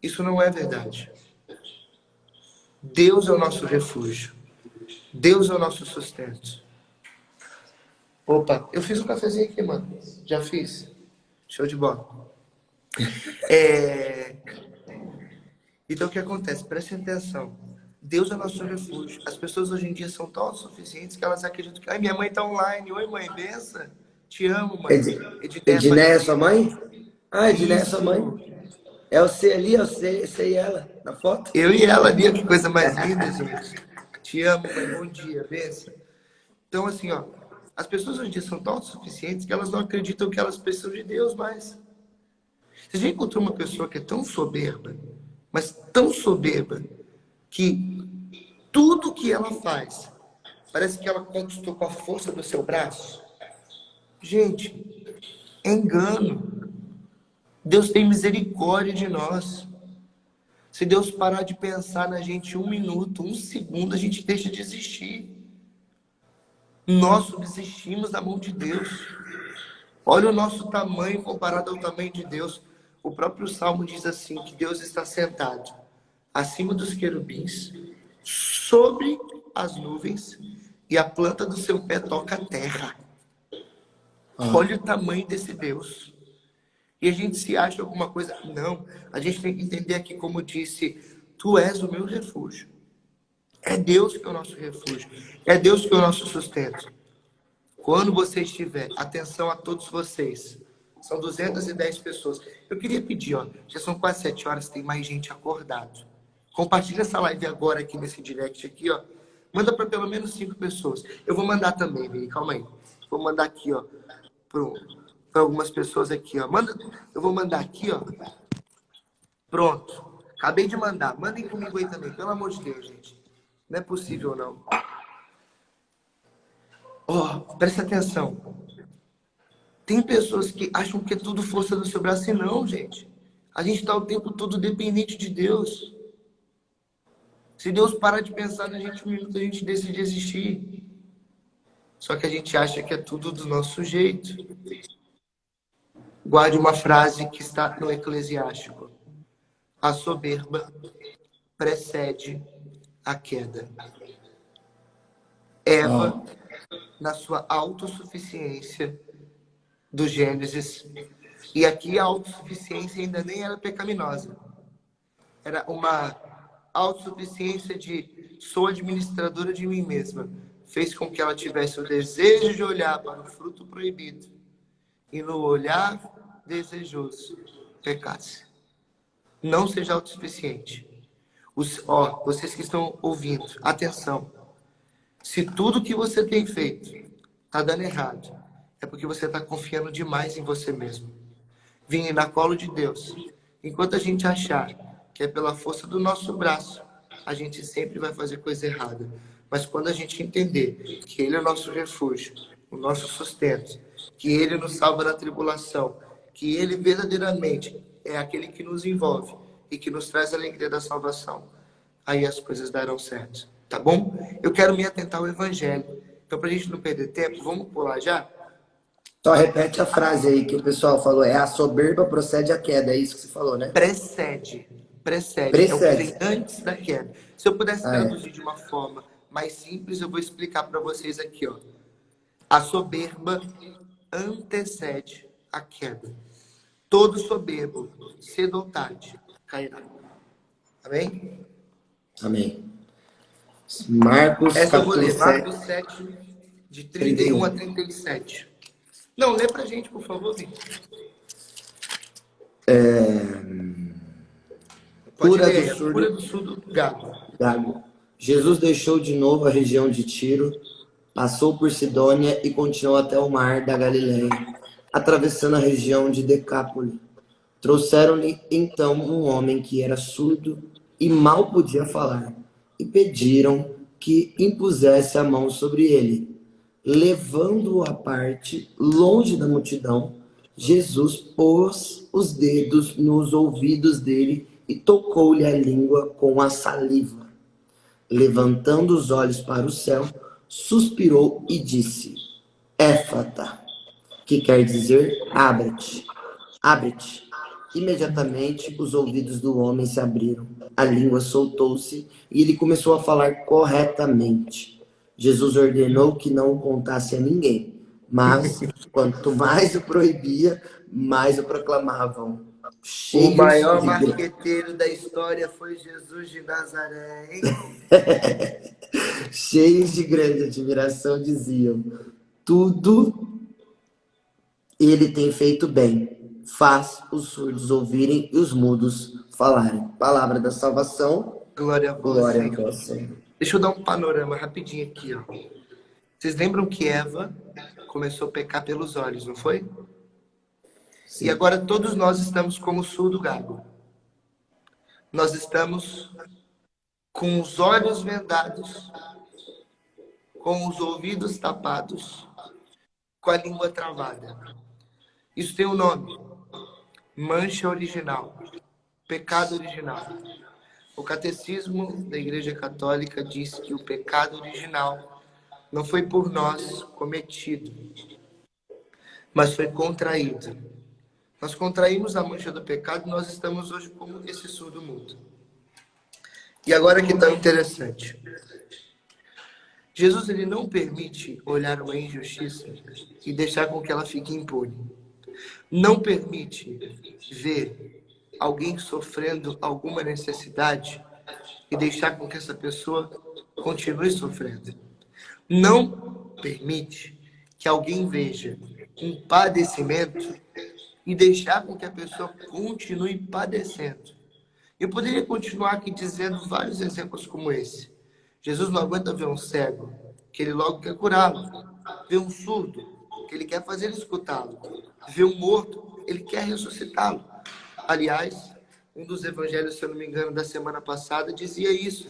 Isso não é verdade. Deus é o nosso refúgio. Deus é o nosso sustento. Opa, eu fiz um cafezinho aqui, mano. Já fiz. Show de bola. Então, o que acontece? Prestem atenção. Deus é o nosso refúgio. As pessoas hoje em dia são tão autossuficientes que elas acreditam que... Ai, minha mãe tá online. Oi, mãe, benção. Te amo, mãe. Edneia Edneia é sua Aparecida. mãe? Ah, Edneia é sua mãe. Isso. É você ali, é você e ela, na foto? Eu e ela ali, que coisa mais linda, gente. Te amo, mãe. Bom dia, benção. Então, assim, ó. As pessoas hoje em dia são tão autossuficientes que elas não acreditam que elas precisam de Deus mais. Você já encontrou uma pessoa que é tão soberba, mas tão soberba, que tudo que ela faz, parece que ela conquistou com a força do seu braço? Gente, é engano. Deus tem misericórdia de nós. Se Deus parar de pensar na gente 1 minuto, 1 segundo, a gente deixa de existir. Nós subsistimos da mão de Deus. Olha o nosso tamanho comparado ao tamanho de Deus. O próprio Salmo diz assim, que Deus está sentado acima dos querubins, sobre as nuvens, e a planta do seu pé toca a terra. Olha o tamanho desse Deus. E a gente se acha alguma coisa. Não, a gente tem que entender aqui, como disse, tu és o meu refúgio. É Deus que é o nosso refúgio. É Deus que é o nosso sustento. Quando você estiver, atenção a todos vocês, são 210 pessoas. Eu queria pedir, ó, já são quase 7 horas, tem mais gente acordado. Compartilha essa live agora aqui nesse direct aqui, ó. Manda para pelo menos 5 pessoas. Eu vou mandar também, Vini, calma aí. Vou mandar aqui, ó, para algumas pessoas aqui, ó. Eu vou mandar aqui, ó. Pronto. Acabei de mandar. Mandem comigo aí também, pelo amor de Deus, gente. Não é possível, não. Ó, presta atenção. Tem pessoas que acham que é tudo força do seu braço e não, gente. A gente está o tempo todo dependente de Deus. Se Deus parar de pensar na gente 1 minuto, a gente decide existir. Só que a gente acha que é tudo do nosso jeito. Guarde uma frase que está no Eclesiástico. A soberba precede a queda. Eva, na sua autossuficiência do Gênesis, e aqui a autossuficiência ainda nem era pecaminosa. Era uma autossuficiência de sou administradora de mim mesma. Fez com que ela tivesse o desejo de olhar para o fruto proibido e no olhar desejoso pecasse. Não seja autossuficiente. Vocês que estão ouvindo, atenção. Se tudo que você tem feito está dando errado, é porque você está confiando demais em você mesmo. Vim na colo de Deus. Enquanto a gente achar que é pela força do nosso braço, a gente sempre vai fazer coisa errada. Mas quando a gente entender que Ele é o nosso refúgio, o nosso sustento, que Ele nos salva da tribulação, que Ele verdadeiramente é aquele que nos envolve e que nos traz a alegria da salvação, aí as coisas darão certo, tá bom? Eu quero me atentar ao evangelho. Então, para a gente não perder tempo, vamos pular já? Só repete a frase aí que o pessoal falou. É a soberba procede a queda. É isso que você falou, né? Precede, precede, é o que vem Precede. antes da queda. Se eu pudesse Ah, é. traduzir de uma forma mais simples, eu vou explicar para vocês aqui, ó. A soberba antecede a queda. Todo soberbo, cedo ou tarde, cairá. Amém? Amém. Marcos Essa eu vou capítulo ler, 7, Marcos 7, de 31 a 31. 37. Não, lê pra gente, por favor, Vitor. Pode Cura ler do aí, a cura surdo do surdo gago. gago. Jesus deixou de novo a região de Tiro, passou por Sidônia e continuou até o mar da Galileia, atravessando a região de Decápole. Trouxeram-lhe então um homem que era surdo e mal podia falar, e pediram que impusesse a mão sobre ele. Levando-o à parte, longe da multidão, Jesus pôs os dedos nos ouvidos dele e tocou-lhe a língua com a saliva. Levantando os olhos para o céu, suspirou e disse: Éfata, que quer dizer abre-te. Abre-te. Imediatamente os ouvidos do homem se abriram, a língua soltou-se e ele começou a falar corretamente. Jesus ordenou que não o contasse a ninguém, mas quanto mais o proibia, mais o proclamavam. O Cheios maior de, marqueteiro da história foi Jesus de Nazaré, hein? cheios de grande admiração, diziam: Tudo ele tem feito bem, faz os surdos ouvirem e os mudos falarem. Palavra da salvação, Glória a vós, glória a Senhor. vós, Senhor. Deixa eu dar um panorama rapidinho aqui, ó. Vocês lembram que Eva começou a pecar pelos olhos, não foi? E Sim. agora todos nós estamos como surdo gago. Nós estamos com os olhos vendados, com os ouvidos tapados, com a língua travada. Isso tem um nome: mancha original, pecado original. O catecismo da Igreja Católica diz que o pecado original não foi por nós cometido, mas foi contraído. Nós contraímos a mancha do pecado e nós estamos hoje como esse surdo mudo. E agora que tão interessante. Jesus ele não permite olhar uma injustiça e deixar com que ela fique impune. Não permite ver alguém sofrendo alguma necessidade e deixar com que essa pessoa continue sofrendo. Não permite que alguém veja um padecimento e deixar com que a pessoa continue padecendo. Eu poderia continuar aqui dizendo vários exemplos como esse. Jesus não aguenta ver um cego, que ele logo quer curá-lo. Ver um surdo, que ele quer fazer ele escutá-lo. Ver um morto, ele quer ressuscitá-lo. Aliás, um dos evangelhos, se eu não me engano, da semana passada, dizia isso.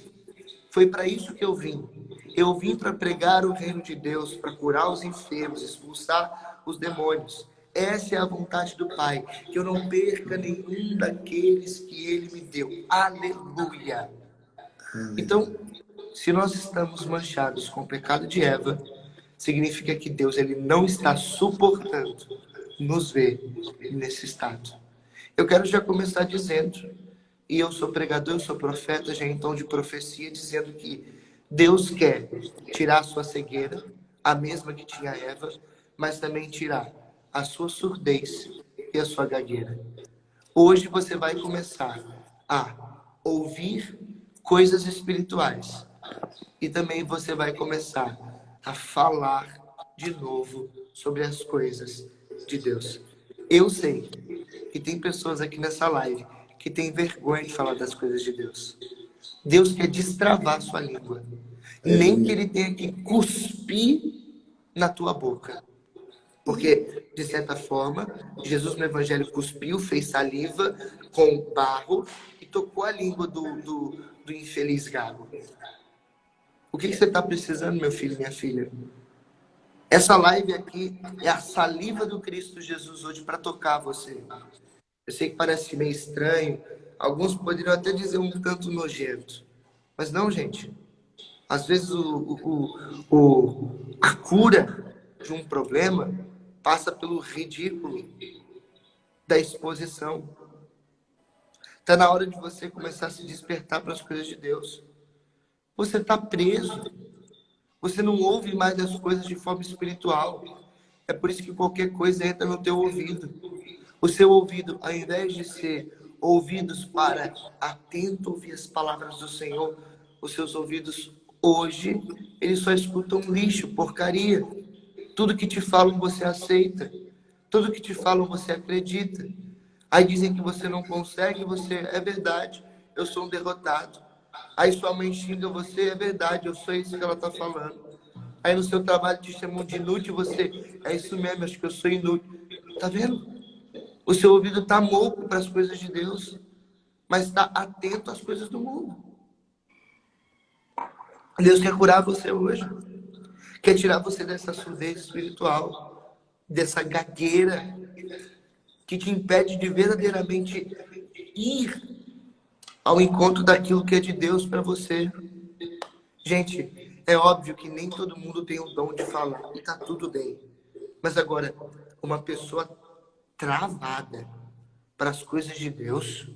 Foi para isso que eu vim. Eu vim para pregar o reino de Deus, para curar os enfermos, expulsar os demônios. Essa é a vontade do Pai, que eu não perca nenhum daqueles que Ele me deu. Aleluia! Então, se nós estamos manchados com o pecado de Eva, significa que Deus ele não está suportando nos ver nesse estado. Eu quero já começar dizendo, e eu sou pregador, eu sou profeta, já em tom de profecia, dizendo que Deus quer tirar a sua cegueira, a mesma que tinha Eva, mas também tirar a sua surdez e a sua gagueira. Hoje você vai começar a ouvir coisas espirituais e também você vai começar a falar de novo sobre as coisas de Deus. Eu sei que tem pessoas aqui nessa live que têm vergonha de falar das coisas de Deus. Deus quer destravar sua língua. Nem que ele tenha que cuspir na tua boca. Porque, de certa forma, Jesus no Evangelho cuspiu, fez saliva com barro e tocou a língua do infeliz gago. O que você está precisando, meu filho e minha filha? Essa live aqui é a saliva do Cristo Jesus hoje para tocar você. Eu sei que parece meio estranho. Alguns poderiam até dizer um tanto nojento. Mas não, gente. Às vezes a cura de um problema passa pelo ridículo da exposição. Está na hora de você começar a se despertar para as coisas de Deus. Você está preso. Você não ouve mais as coisas de forma espiritual. É por isso que qualquer coisa entra no teu ouvido. O seu ouvido, ao invés de ser ouvidos para atento ouvir as palavras do Senhor, os seus ouvidos hoje, eles só escutam lixo, porcaria. Tudo que te falam você aceita. Tudo que te falam você acredita. Aí dizem que você não consegue, você é verdade, eu sou um derrotado. Aí sua mãe xinga você, é verdade, eu sou isso que ela está falando. Aí no seu trabalho te chamam de inútil, você, é isso mesmo, acho que eu sou inútil. Tá vendo? O seu ouvido está moco para as coisas de Deus, mas está atento às coisas do mundo. Deus quer curar você hoje. Quer tirar você dessa surdez espiritual, dessa gagueira que te impede de verdadeiramente ir ao encontro daquilo que é de Deus para você. Gente, é óbvio que nem todo mundo tem o dom de falar, e tá tudo bem. Mas agora, uma pessoa travada para as coisas de Deus,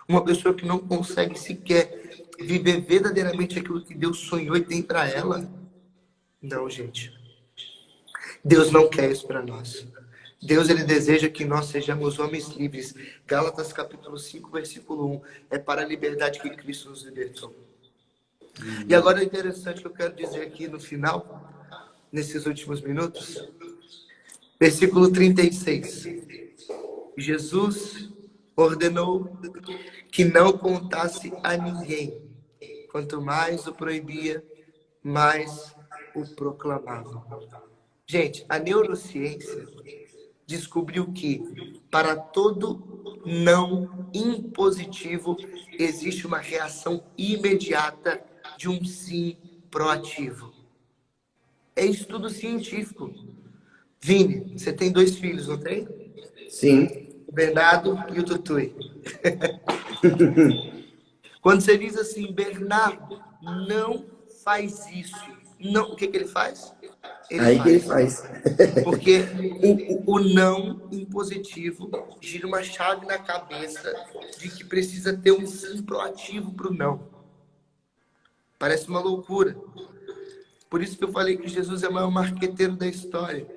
uma pessoa que não consegue sequer viver verdadeiramente aquilo que Deus sonhou e tem para ela, não, gente. Deus não quer isso para nós. Deus, ele deseja que nós sejamos homens livres. Gálatas capítulo 5, versículo 1. É para a liberdade que Cristo nos libertou. E agora é interessante que eu quero dizer aqui no final, nesses últimos minutos, versículo 36. Jesus ordenou que não contasse a ninguém. Quanto mais o proibia, mais o proclamava. Gente, a neurociência descobriu que para todo não impositivo existe uma reação imediata de um sim proativo. É estudo científico. Vini, você tem 2 filhos, não tem? Sim. O Bernardo e o Tutui. Quando você diz assim, Bernardo, não faz isso. Não, o que ele faz? Ele Aí que ele faz. faz. Porque o não impositivo gira uma chave na cabeça de que precisa ter um sim proativo para o não. Parece uma loucura. Por isso que eu falei que Jesus é o maior marqueteiro da história.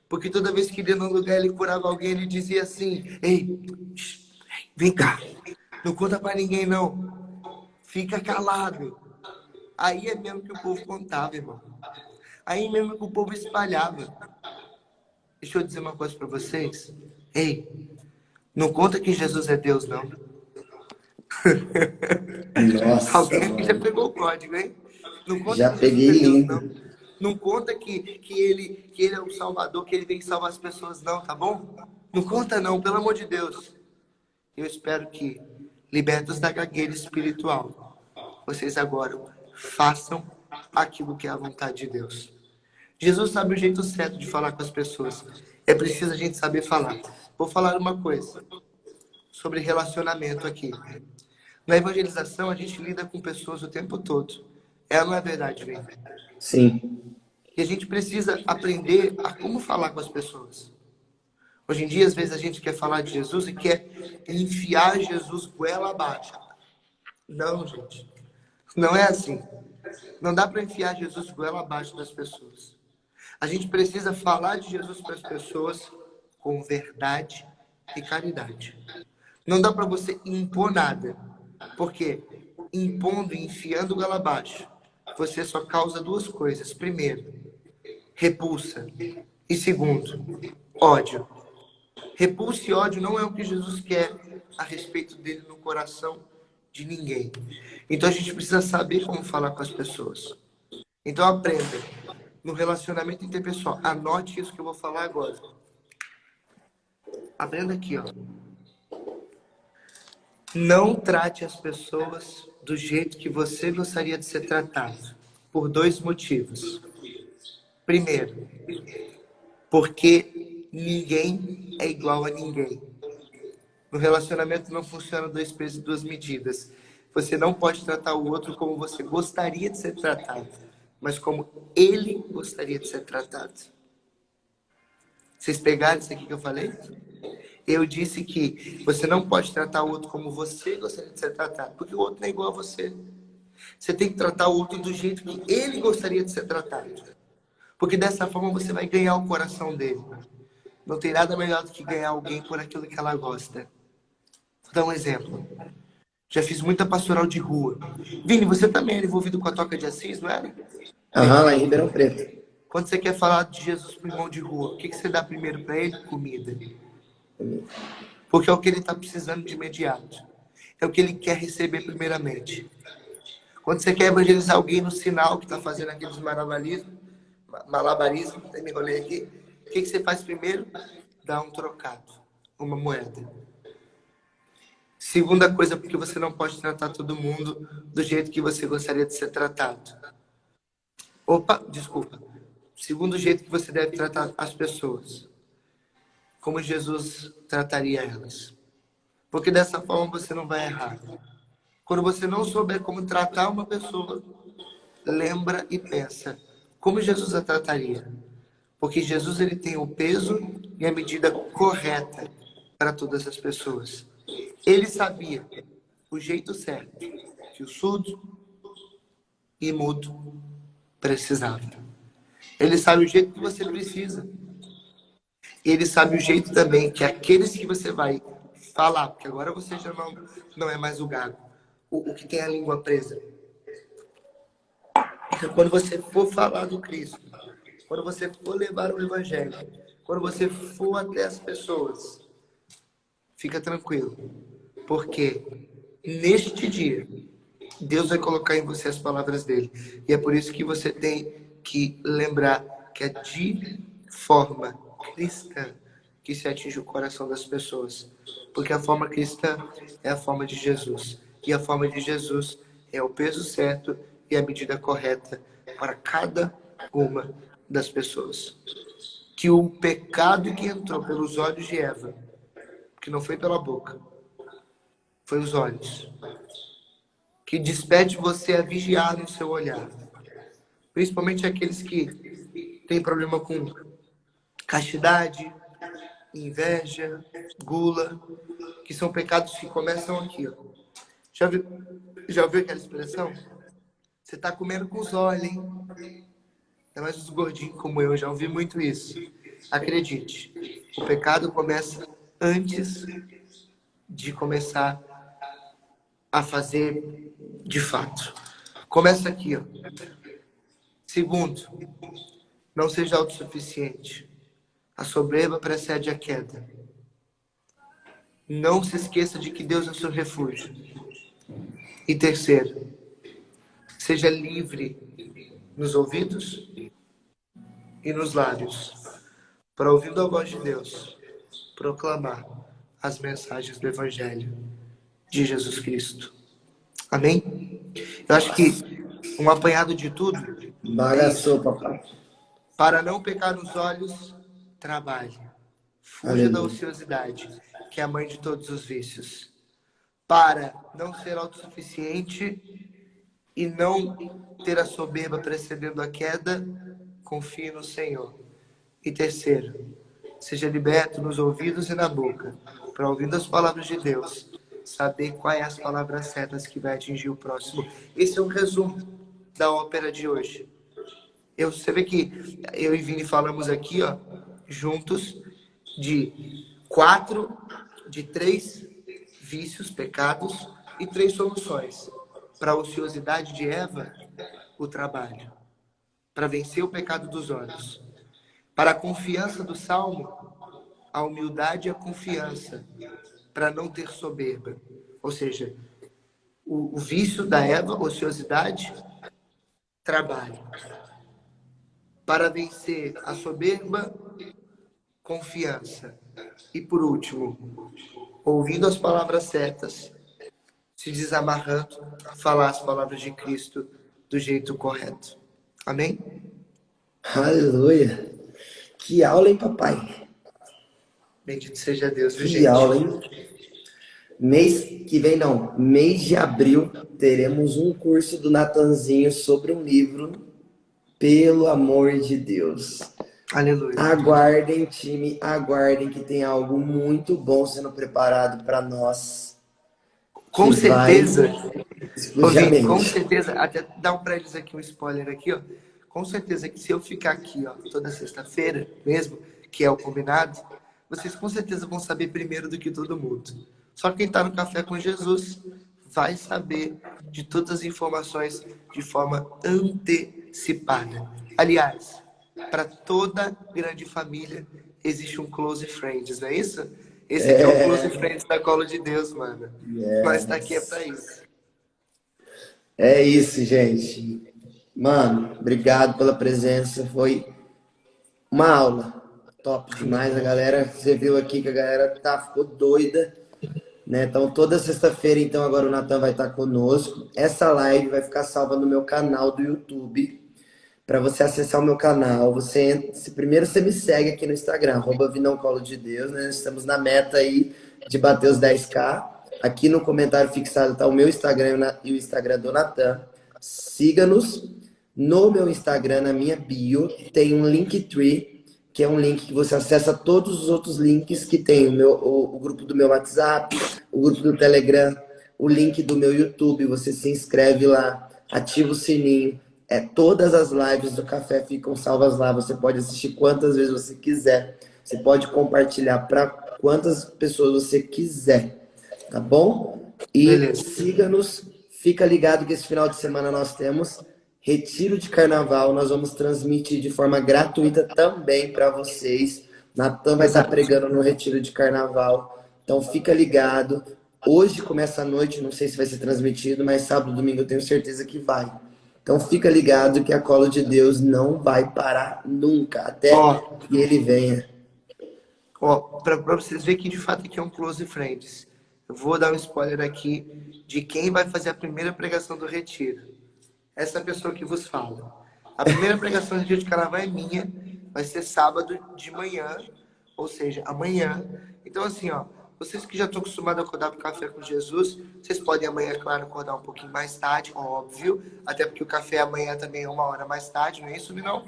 Porque toda vez que ele ia num lugar, ele curava alguém, ele dizia assim, ei, vem cá, não conta para ninguém não, fica calado. Aí é mesmo que o povo contava, irmão. Aí mesmo que o povo espalhava. Deixa eu dizer uma coisa para vocês. Ei, não conta que Jesus é Deus, não. Nossa, Alguém aqui já mano. pegou o código, hein? Não conta Já que Jesus peguei é Deus, lindo. não. Não conta que ele é o Salvador, que ele vem salvar as pessoas, não, tá bom? Não conta, não, pelo amor de Deus. Eu espero que, libertos da gagueira espiritual, vocês agora façam aquilo que é a vontade de Deus. Jesus sabe o jeito certo de falar com as pessoas. É preciso a gente saber falar. Vou falar uma coisa sobre relacionamento aqui. Na evangelização, a gente lida com pessoas o tempo todo. Ela não é verdade, velho. Sim. E a gente precisa aprender a como falar com as pessoas. Hoje em dia, às vezes, a gente quer falar de Jesus e quer enfiar Jesus goela abaixo. Não, gente. Não é assim. Não dá para enfiar Jesus goela abaixo das pessoas. A gente precisa falar de Jesus para as pessoas com verdade e caridade. Não dá para você impor nada. Porque impondo e enfiando goela abaixo, você só causa 2 coisas. Primeiro, repulsa. E segundo, ódio. Repulsa e ódio não é o que Jesus quer a respeito dele no coração de ninguém. Então a gente precisa saber como falar com as pessoas. Então aprenda. No relacionamento interpessoal, anote isso que eu vou falar agora. Aprenda aqui, ó. Não trate as pessoas do jeito que você gostaria de ser tratado. Por 2 motivos. Primeiro, porque ninguém é igual a ninguém. No relacionamento não funciona 2 pesos e 2 medidas. você não pode tratar o outro como você gostaria de ser tratado, mas como ele gostaria de ser tratado. Vocês pegaram isso aqui que eu falei? Eu disse que você não pode tratar o outro como você gostaria de ser tratado, porque o outro não é igual a você. Você tem que tratar o outro do jeito que ele gostaria de ser tratado. Porque dessa forma você vai ganhar o coração dele. Não tem nada melhor do que ganhar alguém por aquilo que ela gosta. Vou dar um exemplo. Já fiz muita pastoral de rua. Vini, você também era envolvido com a Toca de Assis, não era? Aham, lá em Ribeirão Preto. Quando você quer falar de Jesus para o irmão de rua, o que você dá primeiro para ele? Comida. Porque é o que ele está precisando de imediato. É o que ele quer receber primeiramente. Quando você quer evangelizar alguém no sinal que está fazendo aqueles malabarismo, me enrolei aqui, o que você faz primeiro? Dá um trocado, uma moeda. Segunda coisa, porque você não pode tratar todo mundo do jeito que você gostaria de ser tratado. Opa, desculpa. Segundo jeito que você deve tratar as pessoas. Como Jesus trataria elas. Porque dessa forma você não vai errar. Quando você não souber como tratar uma pessoa, lembra e pensa como Jesus a trataria. Porque Jesus ele tem o peso e a medida correta para todas as pessoas. Ele sabia o jeito certo que o surdo e mudo precisavam. Ele sabe o jeito que você precisa. Ele sabe o jeito também que aqueles que você vai falar, porque agora você já não é mais o gago, o que tem a língua presa. Então, quando você for falar do Cristo, quando você for levar o Evangelho, quando você for até as pessoas, fica tranquilo, porque neste dia, Deus vai colocar em você as palavras dele. E é por isso que você tem que lembrar que é de forma cristã que se atinge o coração das pessoas. Porque a forma cristã é a forma de Jesus. E a forma de Jesus é o peso certo e a medida correta para cada uma das pessoas. Que o pecado que entrou pelos olhos de Eva, que não foi pela boca, foi os olhos, que despede você a vigiar no seu olhar. Principalmente aqueles que têm problema com castidade, inveja, gula, que são pecados que começam aqui. Ó. Já ouviu aquela expressão? Você está comendo com os olhos, hein? Ainda mais os gordinhos como eu, já ouvi muito isso. Acredite, o pecado começa antes de começar a fazer de fato. Começa aqui, ó. Segundo, não seja autossuficiente. A soberba precede a queda. Não se esqueça de que Deus é o seu refúgio. E terceiro, seja livre nos ouvidos e nos lábios, para ouvindo a voz de Deus, proclamar as mensagens do Evangelho de Jesus Cristo. Amém? Eu acho que um apanhado de tudo é isso. Bagaçou, papai. Para não pecar nos olhos, trabalhe. Fuja da ociosidade, que é a mãe de todos os vícios. Para não ser autossuficiente e não ter a soberba precedendo a queda, confie no Senhor. E terceiro, seja liberto nos ouvidos e na boca, para ouvindo as palavras de Deus, saber quais as palavras certas que vai atingir o próximo. Esse é um resumo da ópera de hoje. Você vê que eu e Vini falamos aqui, ó, juntos, de 3 vícios, pecados e 3 soluções. Para a ociosidade de Eva, o trabalho. Para vencer o pecado dos olhos. Para a confiança do Salmo, a humildade e a confiança. Para não ter soberba. Ou seja, o vício da Eva, ociosidade, trabalho. Para vencer a soberba, confiança. E por último, ouvindo as palavras certas, se desamarrando, falar as palavras de Cristo do jeito correto. Amém? Aleluia. Que aula, hein, papai? Bendito seja Deus, viu, Que gente? aula, hein? Mês que vem, não, mês de abril, teremos um curso do Natanzinho sobre um livro, pelo amor de Deus. Aleluia. Aguardem, time, aguardem que tem algo muito bom sendo preparado para nós, Com que vai certeza, ô explodir a Vini, com mente. certeza, até dar um pra eles aqui um spoiler aqui, ó. Com certeza que se eu ficar aqui, ó, toda sexta-feira mesmo, que é o combinado, vocês com certeza vão saber primeiro do que todo mundo. Só quem tá no Café com Jesus vai saber de todas as informações de forma antecipada. Aliás, para toda grande família existe um close friends, não é isso? Esse aqui é o close friends da Colo de Deus, mano. Nós tá aqui é para isso. É isso, gente. Mano, obrigado pela presença. Foi uma aula. Top demais, a galera. Você viu aqui que a galera ficou doida, né? Então, toda sexta-feira, então, agora o Natan vai estar conosco. Essa live vai ficar salva no meu canal do YouTube. Para você acessar o meu canal, primeiro você me segue aqui no Instagram, @vinãocolo-de-deus, né? Estamos na meta aí de bater os 10k. Aqui no comentário fixado está o meu Instagram e o Instagram do Natan. Siga-nos. No meu Instagram, na minha bio, tem um Linktree, que é um link que você acessa todos os outros links que tem. O grupo do meu WhatsApp, o grupo do Telegram, o link do meu YouTube. Você se inscreve lá, ativa o sininho. Todas as lives do café ficam salvas lá. Você pode assistir quantas vezes você quiser. Você pode compartilhar para quantas pessoas você quiser. Tá bom? E Beleza. siga-nos. Fica ligado que esse final de semana nós temos retiro de carnaval. Nós vamos transmitir de forma gratuita também para vocês. Natan vai estar pregando no retiro de carnaval. Então fica ligado. Hoje começa a noite, não sei se vai ser transmitido, mas sábado, domingo eu tenho certeza que vai. Então fica ligado que a Colo de Deus não vai parar nunca, até que ele venha. Para vocês verem que de fato aqui é um close friends. Eu vou dar um spoiler aqui de quem vai fazer a primeira pregação do retiro. Essa pessoa que vos fala. A primeira pregação do dia de carnaval é minha, vai ser sábado de manhã, ou seja, amanhã. Então assim, ó, vocês que já estão acostumados a acordar para o café com Jesus, vocês podem amanhã, claro, acordar um pouquinho mais tarde, óbvio, até porque o café amanhã também é 1 hora mais tarde, não é isso, não?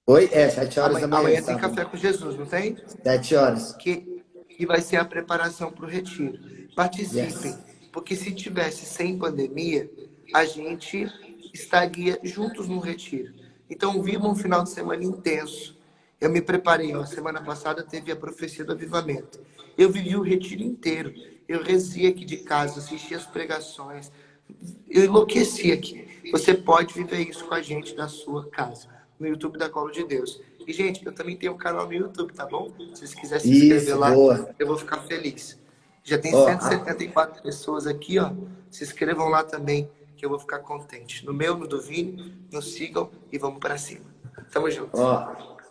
Oi? 7 horas da manhã. Amanhã tem café com Jesus, não tem? 7 horas. Que vai ser a preparação para o retiro. Participem, Yes. porque se tivesse sem pandemia, a gente estaria juntos no retiro. Então, viva um final de semana intenso. Eu me preparei, ó, semana passada teve a profecia do avivamento. Eu vivi o retiro inteiro. Eu rezei aqui de casa, assisti as pregações. Eu enlouqueci aqui. Você pode viver isso com a gente na sua casa, no YouTube da Colo de Deus. E, gente, eu também tenho um canal no YouTube, tá bom? Se vocês quiserem se inscrever lá, boa. eu vou ficar feliz. Já tem 174 pessoas aqui, ó. Se inscrevam lá também, que eu vou ficar contente. No meu, no do Vini, nos sigam e vamos para cima. Tamo junto.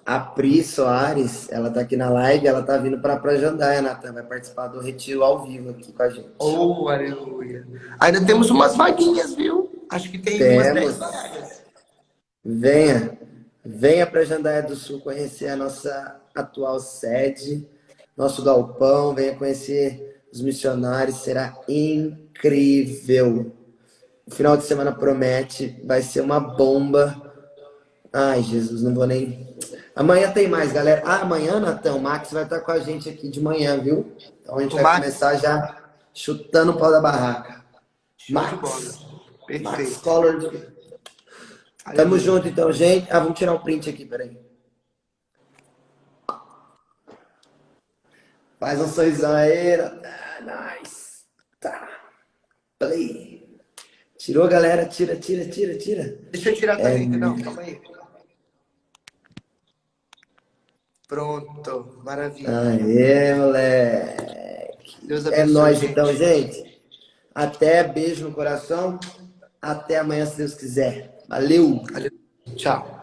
A Pri Soares, ela tá aqui na live, ela tá vindo pra Jandaia, Natan. Vai participar do retiro ao vivo aqui com a gente. Oh, aleluia. Ainda temos umas vaguinhas, viu? Acho que tem umas 10 vagas. Venha para Jandaia do Sul conhecer a nossa atual sede, nosso galpão, venha conhecer os missionários, será incrível. O final de semana promete, vai ser uma bomba. Ai, Jesus, não vou nem... Amanhã tem mais, galera. Amanhã, Natan, o Max vai estar com a gente aqui de manhã, viu? Então a gente vai começar já chutando o pau da barraca. Max. Perfeito. Max Collor. Tamo junto, então, gente. Vamos tirar o print aqui, peraí. Faz um sorrisão aí. Nice. Tá. Play. Tirou, galera? Tira. Deixa eu tirar também, não, calma aí. Pronto, maravilha. Aê, moleque. Deus abençoe, É nóis, gente. então, gente. Até, beijo no coração. Até amanhã, se Deus quiser. Valeu. Tchau.